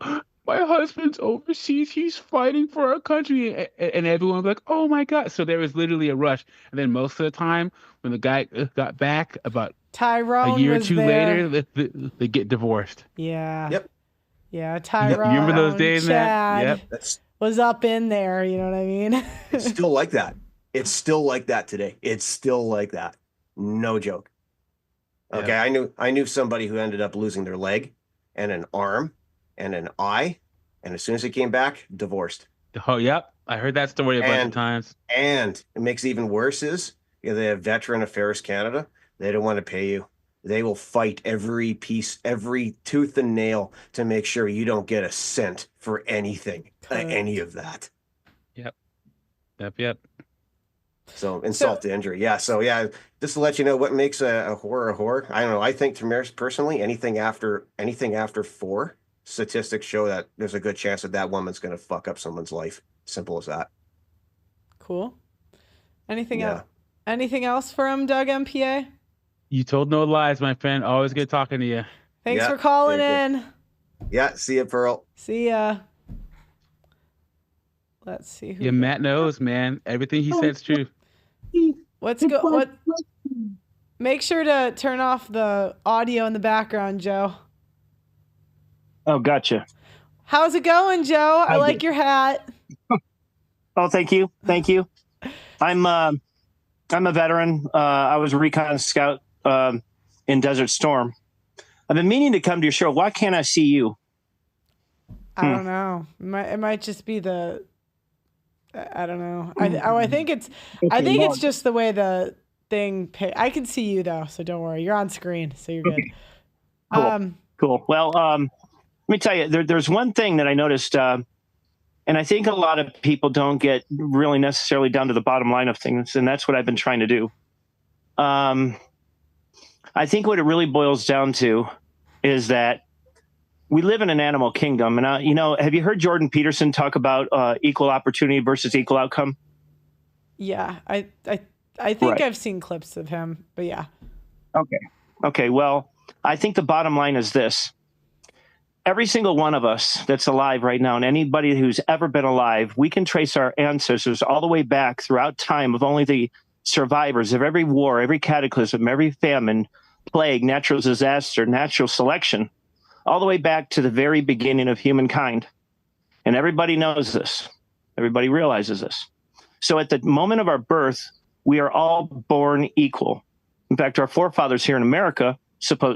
my husband's overseas. He's fighting for our country. And everyone was like, oh, my God. So there was literally a rush. And then most of the time, when the guy got back, about Tyrone a year or was two there. later, they get divorced. Yeah. Yep. Yeah, Tyrone. You remember those days, Chad man? Yep. was up in there. You know what I mean? It's still like that. It's still like that today. It's still like that. No joke. Okay, yeah. I knew somebody who ended up losing their leg and an arm and an eye, and as soon as he came back, divorced. Oh, yep. I heard that story a bunch of times. And it makes it even worse is, they have Veteran Affairs Canada. They don't want to pay you. They will fight every piece, every tooth and nail to make sure you don't get a cent for anything, any of that. Yep. So insult to injury. Yeah. So yeah, just to let you know what makes a whore. I don't know. I think personally, anything after 4, statistics show that there's a good chance that woman's going to fuck up someone's life. Simple as that. Cool. Anything else? Anything else from Doug MPA? You told no lies, my friend. Always good talking to you. Thanks for calling in. Yeah. See ya, Pearl. See ya. Let's see. Matt knows, man. Everything he said's true. Make sure to turn off the audio in the background, Joe. Oh, gotcha. How's it going, Joe? I like your hat. Oh, thank you. I'm a veteran. I was a recon scout in Desert Storm. I've been meaning to come to your show. Why can't I see you? I don't know. It might just be the. I don't know. I think it's. I think it's just the way the thing. I can see you though, so don't worry. You're on screen, so you're good. Cool. Well, let me tell you. There's one thing that I noticed, and I think a lot of people don't get really necessarily down to the bottom line of things, and that's what I've been trying to do. I think what it really boils down to is that we live in an animal kingdom. And, have you heard Jordan Peterson talk about equal opportunity versus equal outcome? Yeah, I think I've seen clips of him, but yeah. Okay. Well, I think the bottom line is this. Every single one of us that's alive right now, and anybody who's ever been alive, we can trace our ancestors all the way back throughout time of only the survivors of every war, every cataclysm, every famine, plague, natural disaster, natural selection, all the way back to the very beginning of humankind. And everybody knows this. Everybody realizes this. So at the moment of our birth, we are all born equal. In fact, our forefathers here in America,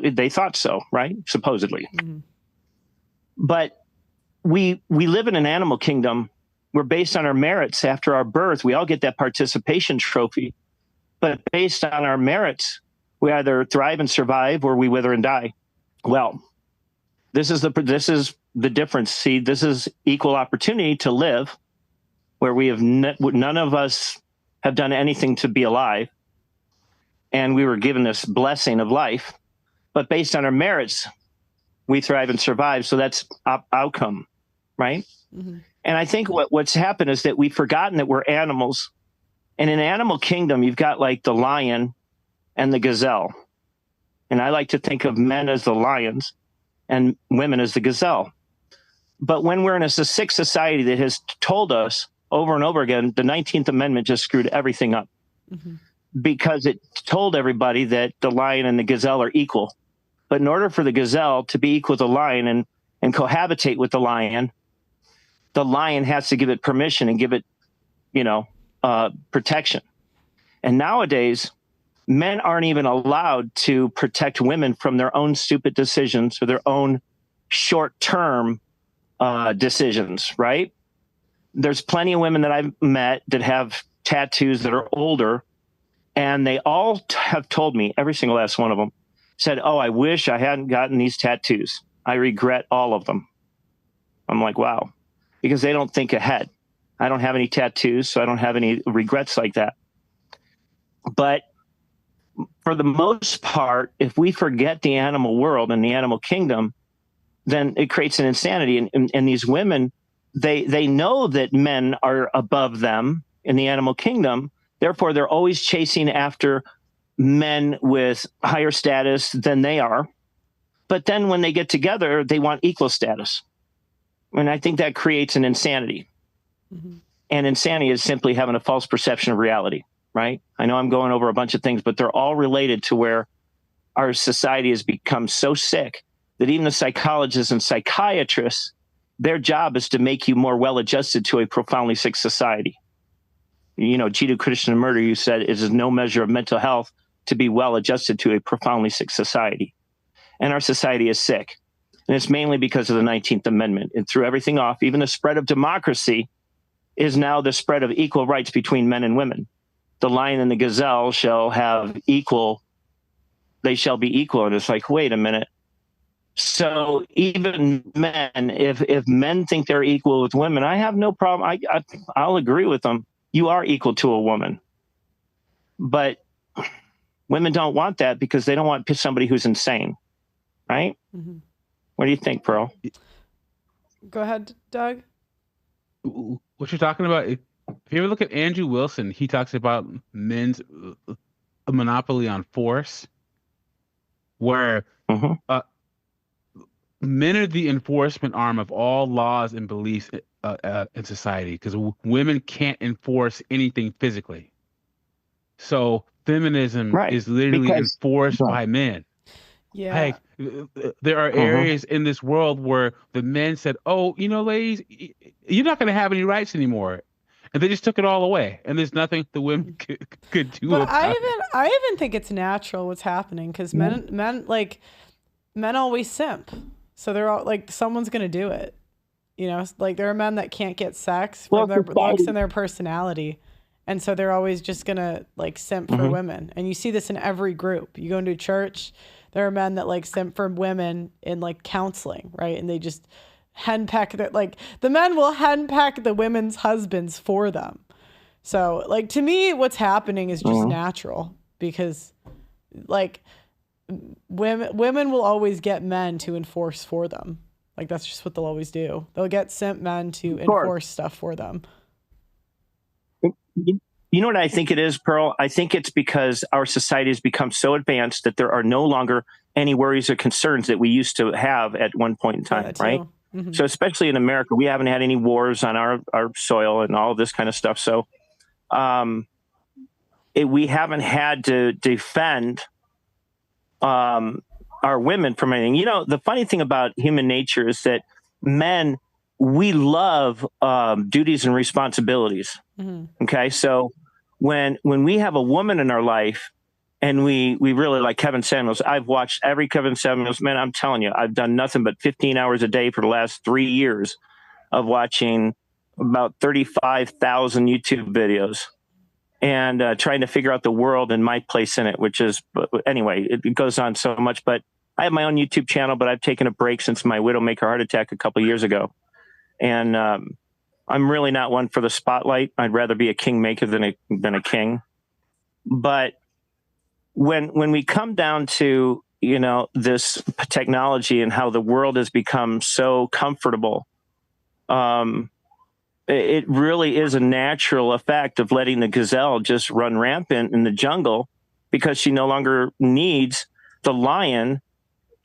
they thought so, right? Supposedly. Mm-hmm. But we live in an animal kingdom we're based on our merits after our birth. We all get that participation trophy, but based on our merits, we either thrive and survive or we wither and die. Well, this is the difference. See, this is equal opportunity to live, where we have none of us have done anything to be alive, and we were given this blessing of life. But based on our merits, we thrive and survive. So that's outcome, right? Mm-hmm. And I think what's happened is that we've forgotten that we're animals. And in animal kingdom, you've got like the lion and the gazelle. And I like to think of men as the lions and women as the gazelle. But when we're in a sick society that has told us over and over again, the 19th Amendment just screwed everything up. Mm-hmm. Because it told everybody that the lion and the gazelle are equal. But in order for the gazelle to be equal to the lion and cohabitate with the lion has to give it permission and give it, protection. And nowadays, men aren't even allowed to protect women from their own stupid decisions or their own short-term decisions, right? There's plenty of women that I've met that have tattoos that are older, and they all have told me, every single last one of them, said, "Oh, I wish I hadn't gotten these tattoos. I regret all of them." I'm like, wow, because they don't think ahead. I don't have any tattoos, so I don't have any regrets like that. But for the most part, if we forget the animal world and the animal kingdom, then it creates an insanity. And these women, they know that men are above them in the animal kingdom. Therefore, they're always chasing after men with higher status than they are. But then when they get together, they want equal status. And I think that creates an insanity. Mm-hmm. And insanity is simply having a false perception of reality, right? I know I'm going over a bunch of things, but they're all related to where our society has become so sick that even the psychologists and psychiatrists, their job is to make you more well-adjusted to a profoundly sick society. Jiddu Krishnamurti, you said, it is no measure of mental health to be well-adjusted to a profoundly sick society. And our society is sick. And it's mainly because of the 19th Amendment. It threw everything off. Even the spread of democracy is now the spread of equal rights between men and women. The lion and the gazelle shall be equal. And it's like, wait a minute. So even men, if men think they're equal with women, I have no problem. I'll agree with them. You are equal to a woman. But women don't want that because they don't want somebody who's insane, right? Mm-hmm. What do you think, Pearl? Go ahead, Doug. What you're talking about, if you ever look at Andrew Wilson, he talks about men's monopoly on force, where men are the enforcement arm of all laws and beliefs in society, because women can't enforce anything physically. So feminism is literally enforced by men. Yeah. Like, there are areas in this world where the men said, "Oh, ladies, you're not going to have any rights anymore," and they just took it all away. And there's nothing the women could do but about it. I even think it's natural what's happening, because men always simp, so they're all like, someone's going to do it. Like, there are men that can't get sex from their looks and their personality. And so they're always just going to like simp for women. And you see this in every group. You go into a church, there are men that like simp for women in like counseling, right? And they just henpeck the men will henpeck the women's husbands for them. So like, to me, what's happening is just natural, because like women will always get men to enforce for them. Like, that's just what they'll always do. They'll get simp men to enforce stuff for them. You know what I think it is, Pearl? I think it's because our society has become so advanced that there are no longer any worries or concerns that we used to have at one point in time, right? Mm-hmm. So especially in America, we haven't had any wars on our soil and all of this kind of stuff. So we haven't had to defend our women from anything. The funny thing about human nature is that men, we love duties and responsibilities. Mm-hmm. Okay, so when we have a woman in our life, and we really like Kevin Samuels, I've watched every Kevin Samuels. Man, I'm telling you, I've done nothing but 15 hours a day for the last 3 years of watching about 35,000 YouTube videos and trying to figure out the world and my place in it, which is, anyway, it goes on so much. But I have my own YouTube channel, but I've taken a break since my widowmaker heart attack a couple of years ago. And I'm really not one for the spotlight. I'd rather be a kingmaker than a king. But when we come down to, you know, this technology and how the world has become so comfortable, it really is a natural effect of letting the gazelle just run rampant in the jungle because she no longer needs the lion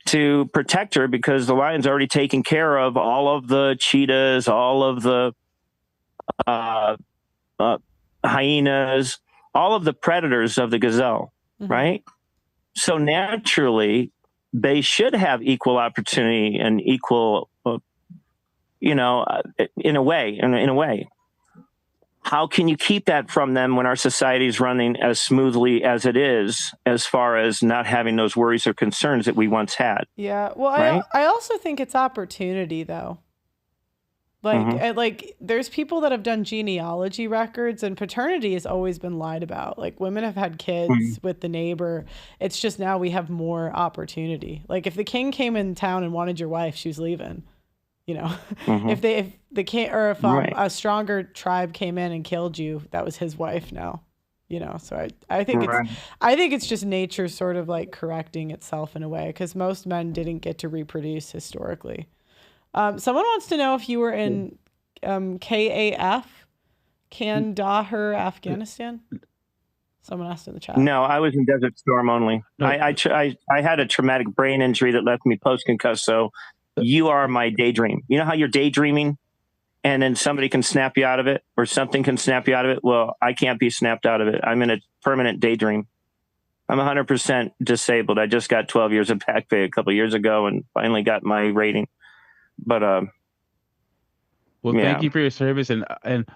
to protect her because the lion's already taken care of all of the cheetahs, all of the hyenas, all of the predators of the gazelle, right? So naturally, they should have equal opportunity and equal, in a way. How can you keep that from them when our society is running as smoothly as it is, as far as not having those worries or concerns that we once had? Yeah. Well, right? I also think it's opportunity, though. Like there's people that have done genealogy records, and paternity has always been lied about. Like women have had kids with the neighbor. It's just now we have more opportunity. Like if the king came in town and wanted your wife, she was leaving. You know, if the king or if a stronger tribe came in and killed you, that was his wife now. You know, so I think it's just nature sort of like correcting itself in a way, because most men didn't get to reproduce historically. Someone wants to know if you were in KAF, Kandahar, Afghanistan. Someone asked in the chat. No, I was in Desert Storm only. I had a traumatic brain injury that left me post-concussed, so you are my daydream. You know how you're daydreaming and then somebody can snap you out of it or something can snap you out of it? Well, I can't be snapped out of it. I'm in a permanent daydream. I'm 100% disabled. I just got 12 years of back pay a couple of years ago and finally got my rating. But well, thank you for your service, and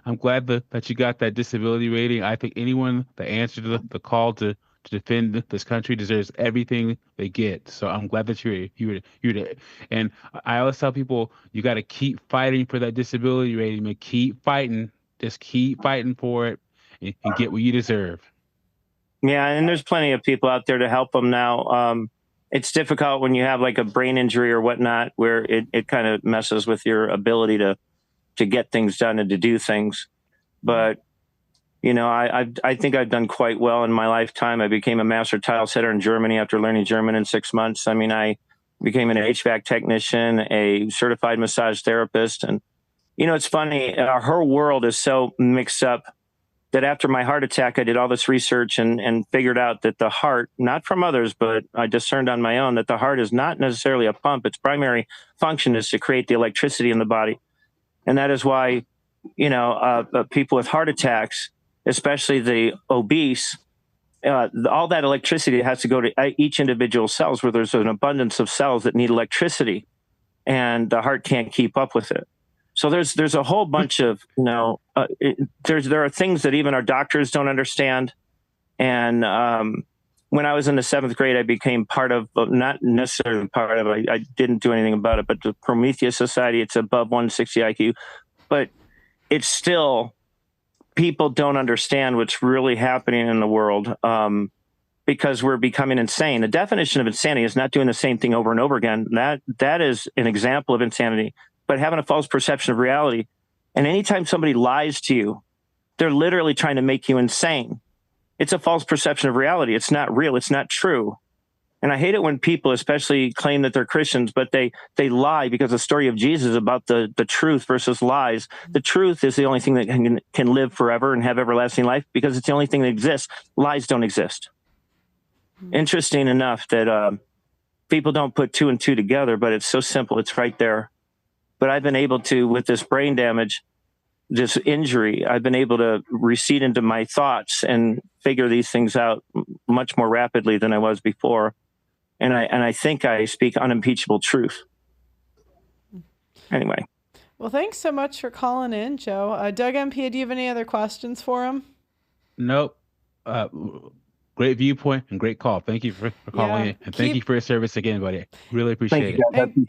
I'm glad that you got that disability rating. I think anyone that answered the call to defend this country deserves everything they get. So I'm glad that you're there. And I always tell people you got to keep fighting for that disability rating. Man, keep fighting. Just keep fighting for it and get what you deserve. Yeah, and there's plenty of people out there to help them now. It's difficult when you have like a brain injury or whatnot, where it kind of messes with your ability to get things done and to do things. But, you know, I think I've done quite well in my lifetime. I became a master tile setter in Germany after learning German in 6 months. I mean, I became an HVAC technician, a certified massage therapist. And, you know, it's funny, our whole world is so mixed up that after my heart attack, I did all this research and figured out that the heart, not from others, but I discerned on my own that the heart is not necessarily a pump. Its primary function is to create the electricity in the body. And that is why, you know, people with heart attacks, especially the obese, all that electricity has to go to each individual cells, where there's an abundance of cells that need electricity, and the heart can't keep up with it. So there's a whole bunch of, you know, there are things that even our doctors don't understand. And when I was in the 7th grade, I became part of, not necessarily part of, I didn't do anything about it, but the Prometheus Society, it's above 160 IQ, but it's still, people don't understand what's really happening in the world because we're becoming insane. The definition of insanity is not doing the same thing over and over again. That is an example of insanity. But having a false perception of reality. And anytime somebody lies to you, they're literally trying to make you insane. It's a false perception of reality. It's not real. It's not true. And I hate it when people especially claim that they're Christians, but they lie because the story of Jesus is about the truth versus lies. The truth is the only thing that can live forever and have everlasting life because it's the only thing that exists. Lies don't exist. Interesting enough that people don't put 2 and 2 together, but it's so simple. It's right there. But I've been able to, with this brain damage, this injury, I've been able to recede into my thoughts and figure these things out much more rapidly than I was before. And I think I speak unimpeachable truth. Anyway. Well, thanks so much for calling in, Joe. Doug MP, do you have any other questions for him? Nope. great viewpoint and great call. Thank you for calling in, and thank you for your service again, buddy. Really appreciate it.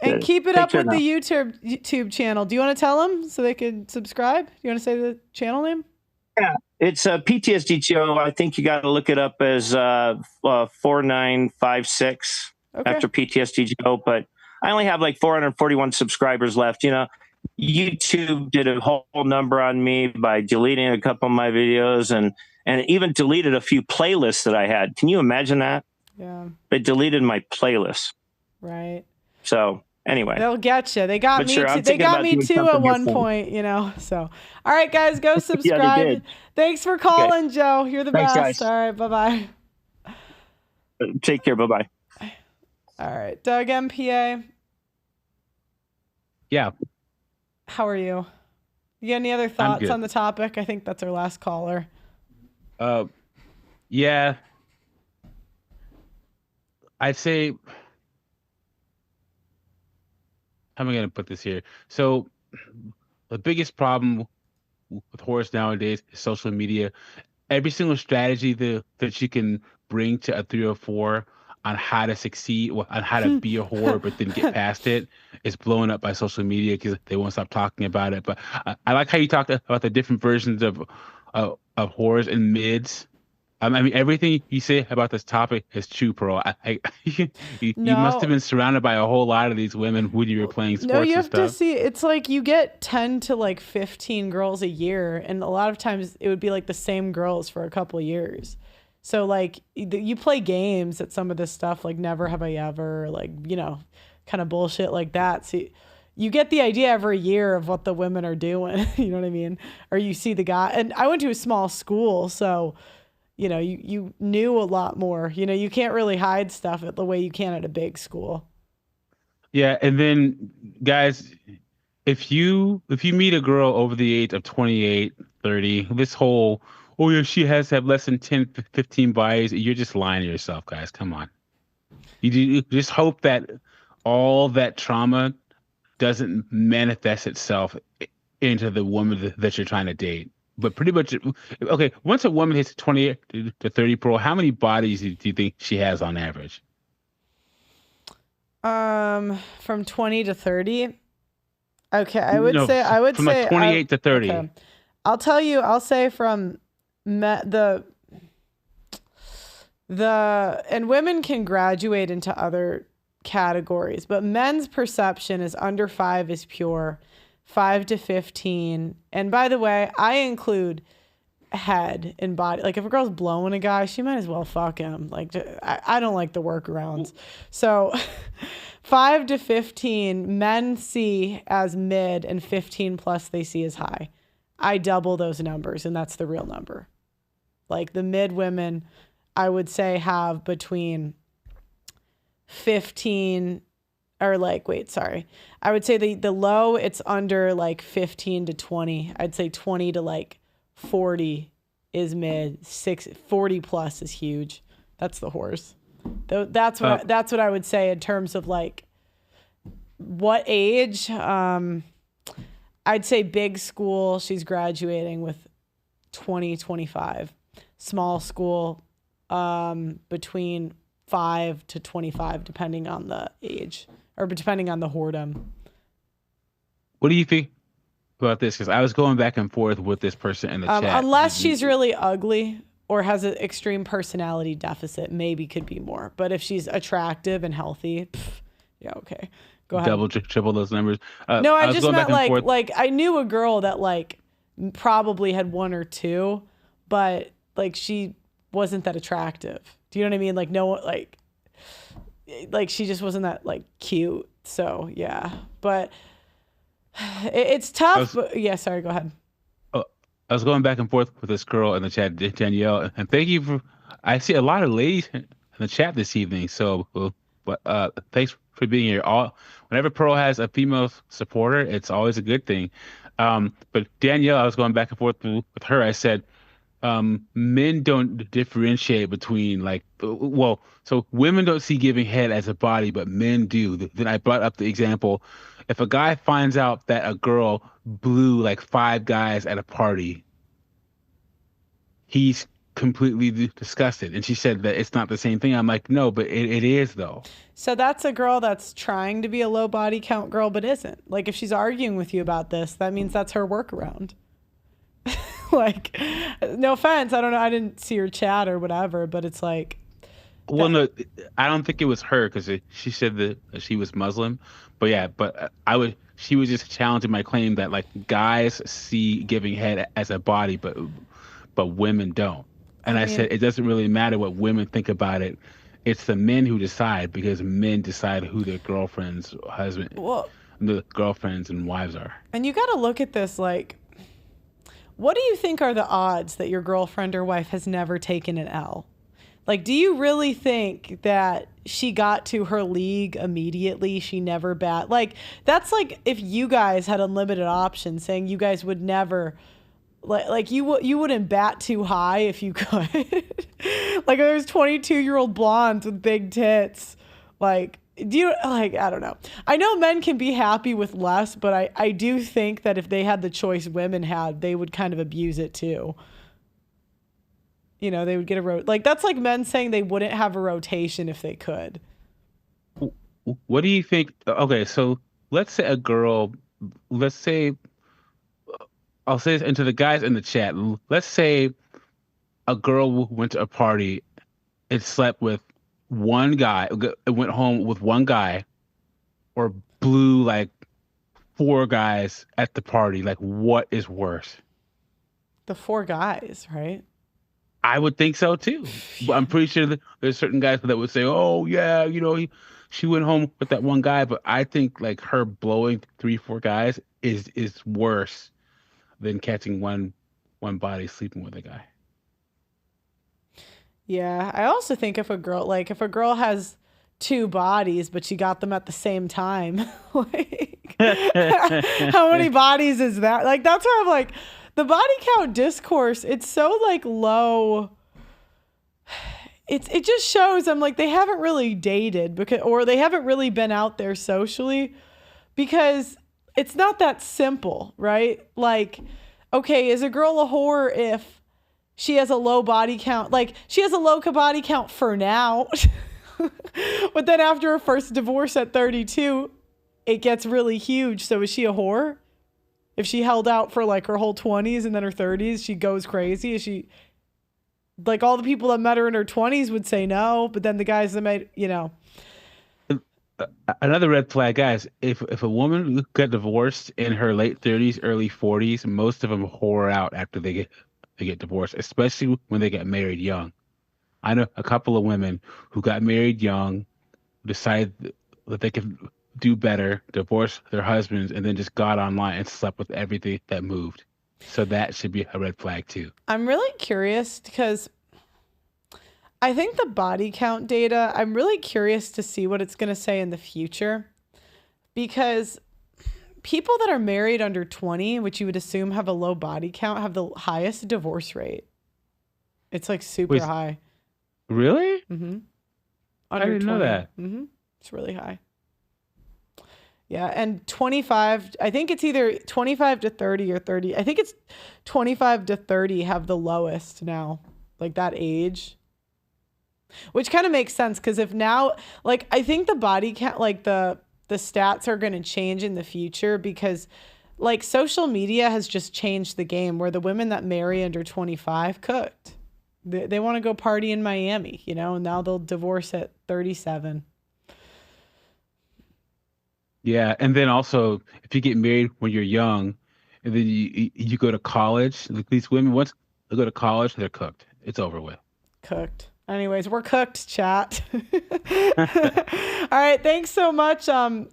And keep it up with the YouTube channel. Do you want to tell them so they can subscribe? You want to say the channel name? Yeah, it's PTSD Joe. I think you got to look it up as 4956 after PTSD Joe. But I only have like 441 subscribers left. You know, YouTube did a whole number on me by deleting a couple of my videos and even deleted a few playlists that I had. Can you imagine that? Yeah. They deleted my playlist. Right. So anyway, they'll get you. They got But me. sure, I'm They thinking got about me doing too something at one different. point. You know. So, all right, guys, go Yeah, subscribe. they did. Thanks for calling, Joe. You're the Thanks, best. guys. All right. Bye bye. Take care. Bye bye. All right, Doug MPA. Yeah. How are you? You got any other thoughts good. on the topic? I think that's our last caller. Yeah. I'd say, how am I going to put this here? So the biggest problem with horrors nowadays is social media. Every single strategy that you can bring to a 304 on how to succeed, on how to be a whore, but then get past it, is blown up by social media because they won't stop talking about it. But I like how you talked about the different versions of whores and mids. I mean, everything you say about this topic is true, Pearl. You must have been surrounded by a whole lot of these women when you were playing sports No, you and have to stuff. see. It's like you get 10 to like 15 girls a year, and a lot of times it would be like the same girls for a couple of years. So like you play games at some of this stuff, like Never Have I Ever, like, you know, kind of bullshit like that. So you get the idea every year of what the women are doing. You know what I mean? Or you see the guy. And I went to a small school, so you know, you knew a lot more. You know, you can't really hide stuff the way you can at a big school. Yeah, and then guys, if you meet a girl over the age of 28, 30, this whole, oh yeah, she has to have less than 10, 15 bodies, you're just lying to yourself, guys. Come on. You just hope that all that trauma doesn't manifest itself into the woman that you're trying to date. But pretty much, okay, once a woman hits 28 to 30 pro, how many bodies do you think she has on average? From 20 to 30. Okay, I would say from like 28 to 30. Okay. I'll tell you, I'll say from and women can graduate into other categories, but men's perception is under 5 is pure, 5 to 15. And by the way, I include head and body. Like if a girl's blowing a guy, she might as well fuck him. Like I don't like the workarounds. So 5 to 15 men see as mid, and 15 plus they see as high. I double those numbers, and that's the real number. Like the mid women, I would say have between 15 or like, wait, sorry. I would say the low, it's under like 15 to 20. I'd say 20 to like 40 is mid. 40 plus is huge. That's the horse. That's what I would say in terms of like what age. I'd say big school, she's graduating with 20, 25. Small school, between 5 to 25, depending on the age or depending on the whoredom. What do you think about this? Because I was going back and forth with this person in the chat. Unless she's really ugly or has an extreme personality deficit, maybe could be more. But if she's attractive and healthy, yeah, okay. Go ahead. Double, triple those numbers. No, I just meant like I knew a girl that like probably had 1 or 2, but like she wasn't that attractive. Do you know what I mean? Like no, like she just wasn't that like cute. So yeah, but it's tough. But yeah, sorry. Go ahead. I was going back and forth with this girl in the chat, Danielle, and thank you for. I see a lot of ladies in the chat this evening. So, but thanks for being here. Whenever Pearl has a female supporter, it's always a good thing. But Danielle, I was going back and forth with her. I said, men don't differentiate between so women don't see giving head as a body, but men do. Then I brought up the example. If a guy finds out that a girl blew like 5 guys at a party, he's completely disgusted. And she said that it's not the same thing. I'm like, no, but it is though. So that's a girl that's trying to be a low body count girl, but isn't. Like, if she's arguing with you about this, that means that's her workaround. Like, no offense. I don't know. I didn't see her chat or whatever, but it's like. Well, no, I don't think it was her because she said that she was Muslim. But yeah, she was just challenging my claim that like guys see giving head as a body, but women don't. And I said it doesn't really matter what women think about it. It's the men who decide because men decide who their girlfriends, the girlfriends and wives are. And you got to look at this like, what do you think are the odds that your girlfriend or wife has never taken an L? Like, do you really think that she got to her league immediately? She never bat. Like, that's like if you guys had unlimited options, saying you guys would never, like you wouldn't bat too high if you could. Like, there's 22-year-old blondes with big tits. Like, do you, like, I don't know. I know men can be happy with less, but I do think that if they had the choice women had, they would kind of abuse it too. You know, they would get like, that's like men saying they wouldn't have a rotation if they could. What do you think? Okay, so let's say I'll say this into the guys in the chat. Let's say a girl went to a party and slept with one guy, went home with one guy, or blew like 4 guys at the party. Like, what is worse? The 4 guys, right? I would think so too. But I'm pretty sure that there's certain guys that would say, "Oh yeah, you know, she went home with that one guy." But I think like her blowing 3-4 guys is worse than catching one body sleeping with a guy. Yeah, I also think if a girl has 2 bodies, but she got them at the same time, like, how many bodies is that? Like, that's where I'm like, the body count discourse, it's so like low. It just shows, I'm like, they haven't really dated or they haven't really been out there socially, because it's not that simple, right? Like, okay, is a girl a whore if she has a low body count? Like, she has a low body count for now, but then after her first divorce at 32, it gets really huge. So is she a whore? If she held out for like her whole 20s and then her 30s, she goes crazy. Is she, like, all the people that met her in her 20s would say no, but then the guys that made, you know. Another red flag, guys, if a woman got divorced in her late 30s, early 40s, most of them whore out after they get divorced, especially when they get married young. I know a couple of women who got married young, decided that they could do better, divorce their husbands, and then just got online and slept with everything that moved. So that should be a red flag too. I'm really curious because I think the body count data, I'm really curious to see what it's going to say in the future, because people that are married under 20, which you would assume have a low body count, have the highest divorce rate. It's like super high. Really? Mm-hmm. I didn't know that. Mm-hmm. It's really high. Yeah, and 25, I think it's either 25 to 30 or 30. I think it's 25 to 30 have the lowest now, like that age. Which kind of makes sense, because if now, like, I think the body count, like the stats are going to change in the future, because like social media has just changed the game, where the women that marry under 25 cooked. They want to go party in Miami, you know, and now they'll divorce at 37. Yeah, and then also if you get married when you're young, and then you go to college, like these women, once they go to college, they're cooked. It's over with. Cooked. Anyways, we're cooked, chat. All right, thanks so much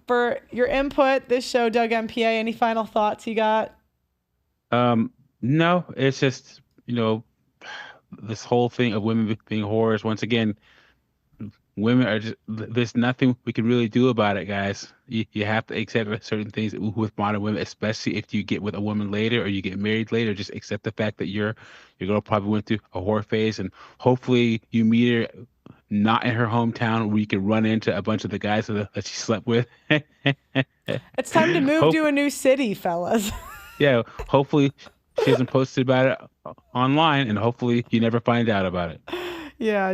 for your input. This show, Doug MPA. Any final thoughts you got? No, it's just, you know, this whole thing of women being whores. Once again, women are just, there's nothing we can really do about it, guys. You have to accept certain things with modern women, especially if you get with a woman later or you get married later. Just accept the fact that your girl probably went through a whore phase, and hopefully you meet her not in her hometown where you can run into a bunch of the guys that she slept with. It's time to move to a new city, fellas. Yeah, hopefully she hasn't posted about it online, and hopefully you never find out about it. Yeah,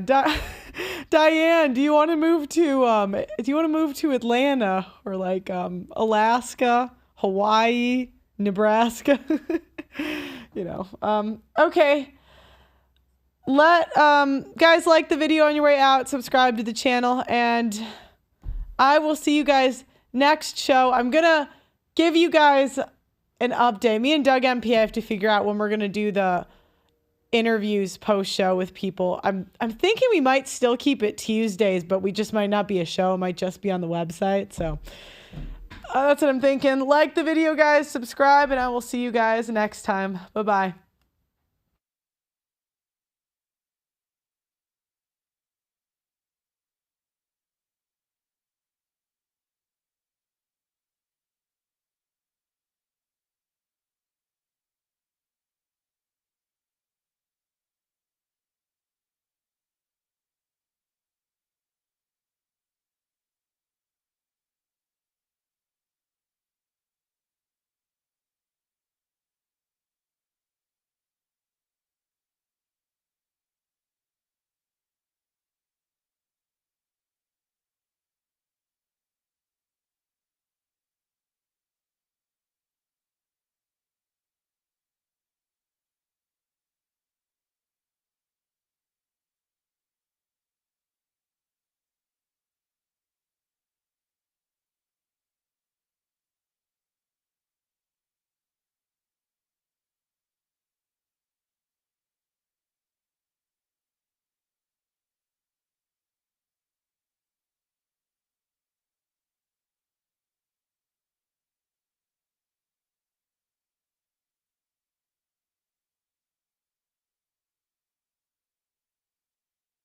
Diane, do you want to move to Atlanta or like Alaska, Hawaii, Nebraska? Okay. Guys, like the video on your way out, subscribe to the channel, and I will see you guys next show. I'm gonna give you guys an update. Me and Doug MP have to figure out when we're gonna do the interviews post show with people. I'm thinking we might still keep it Tuesdays, but we just might not be a show. It might just be on the website. So that's what I'm thinking. Like the video, guys, subscribe, and I will see you guys next time. Bye-bye.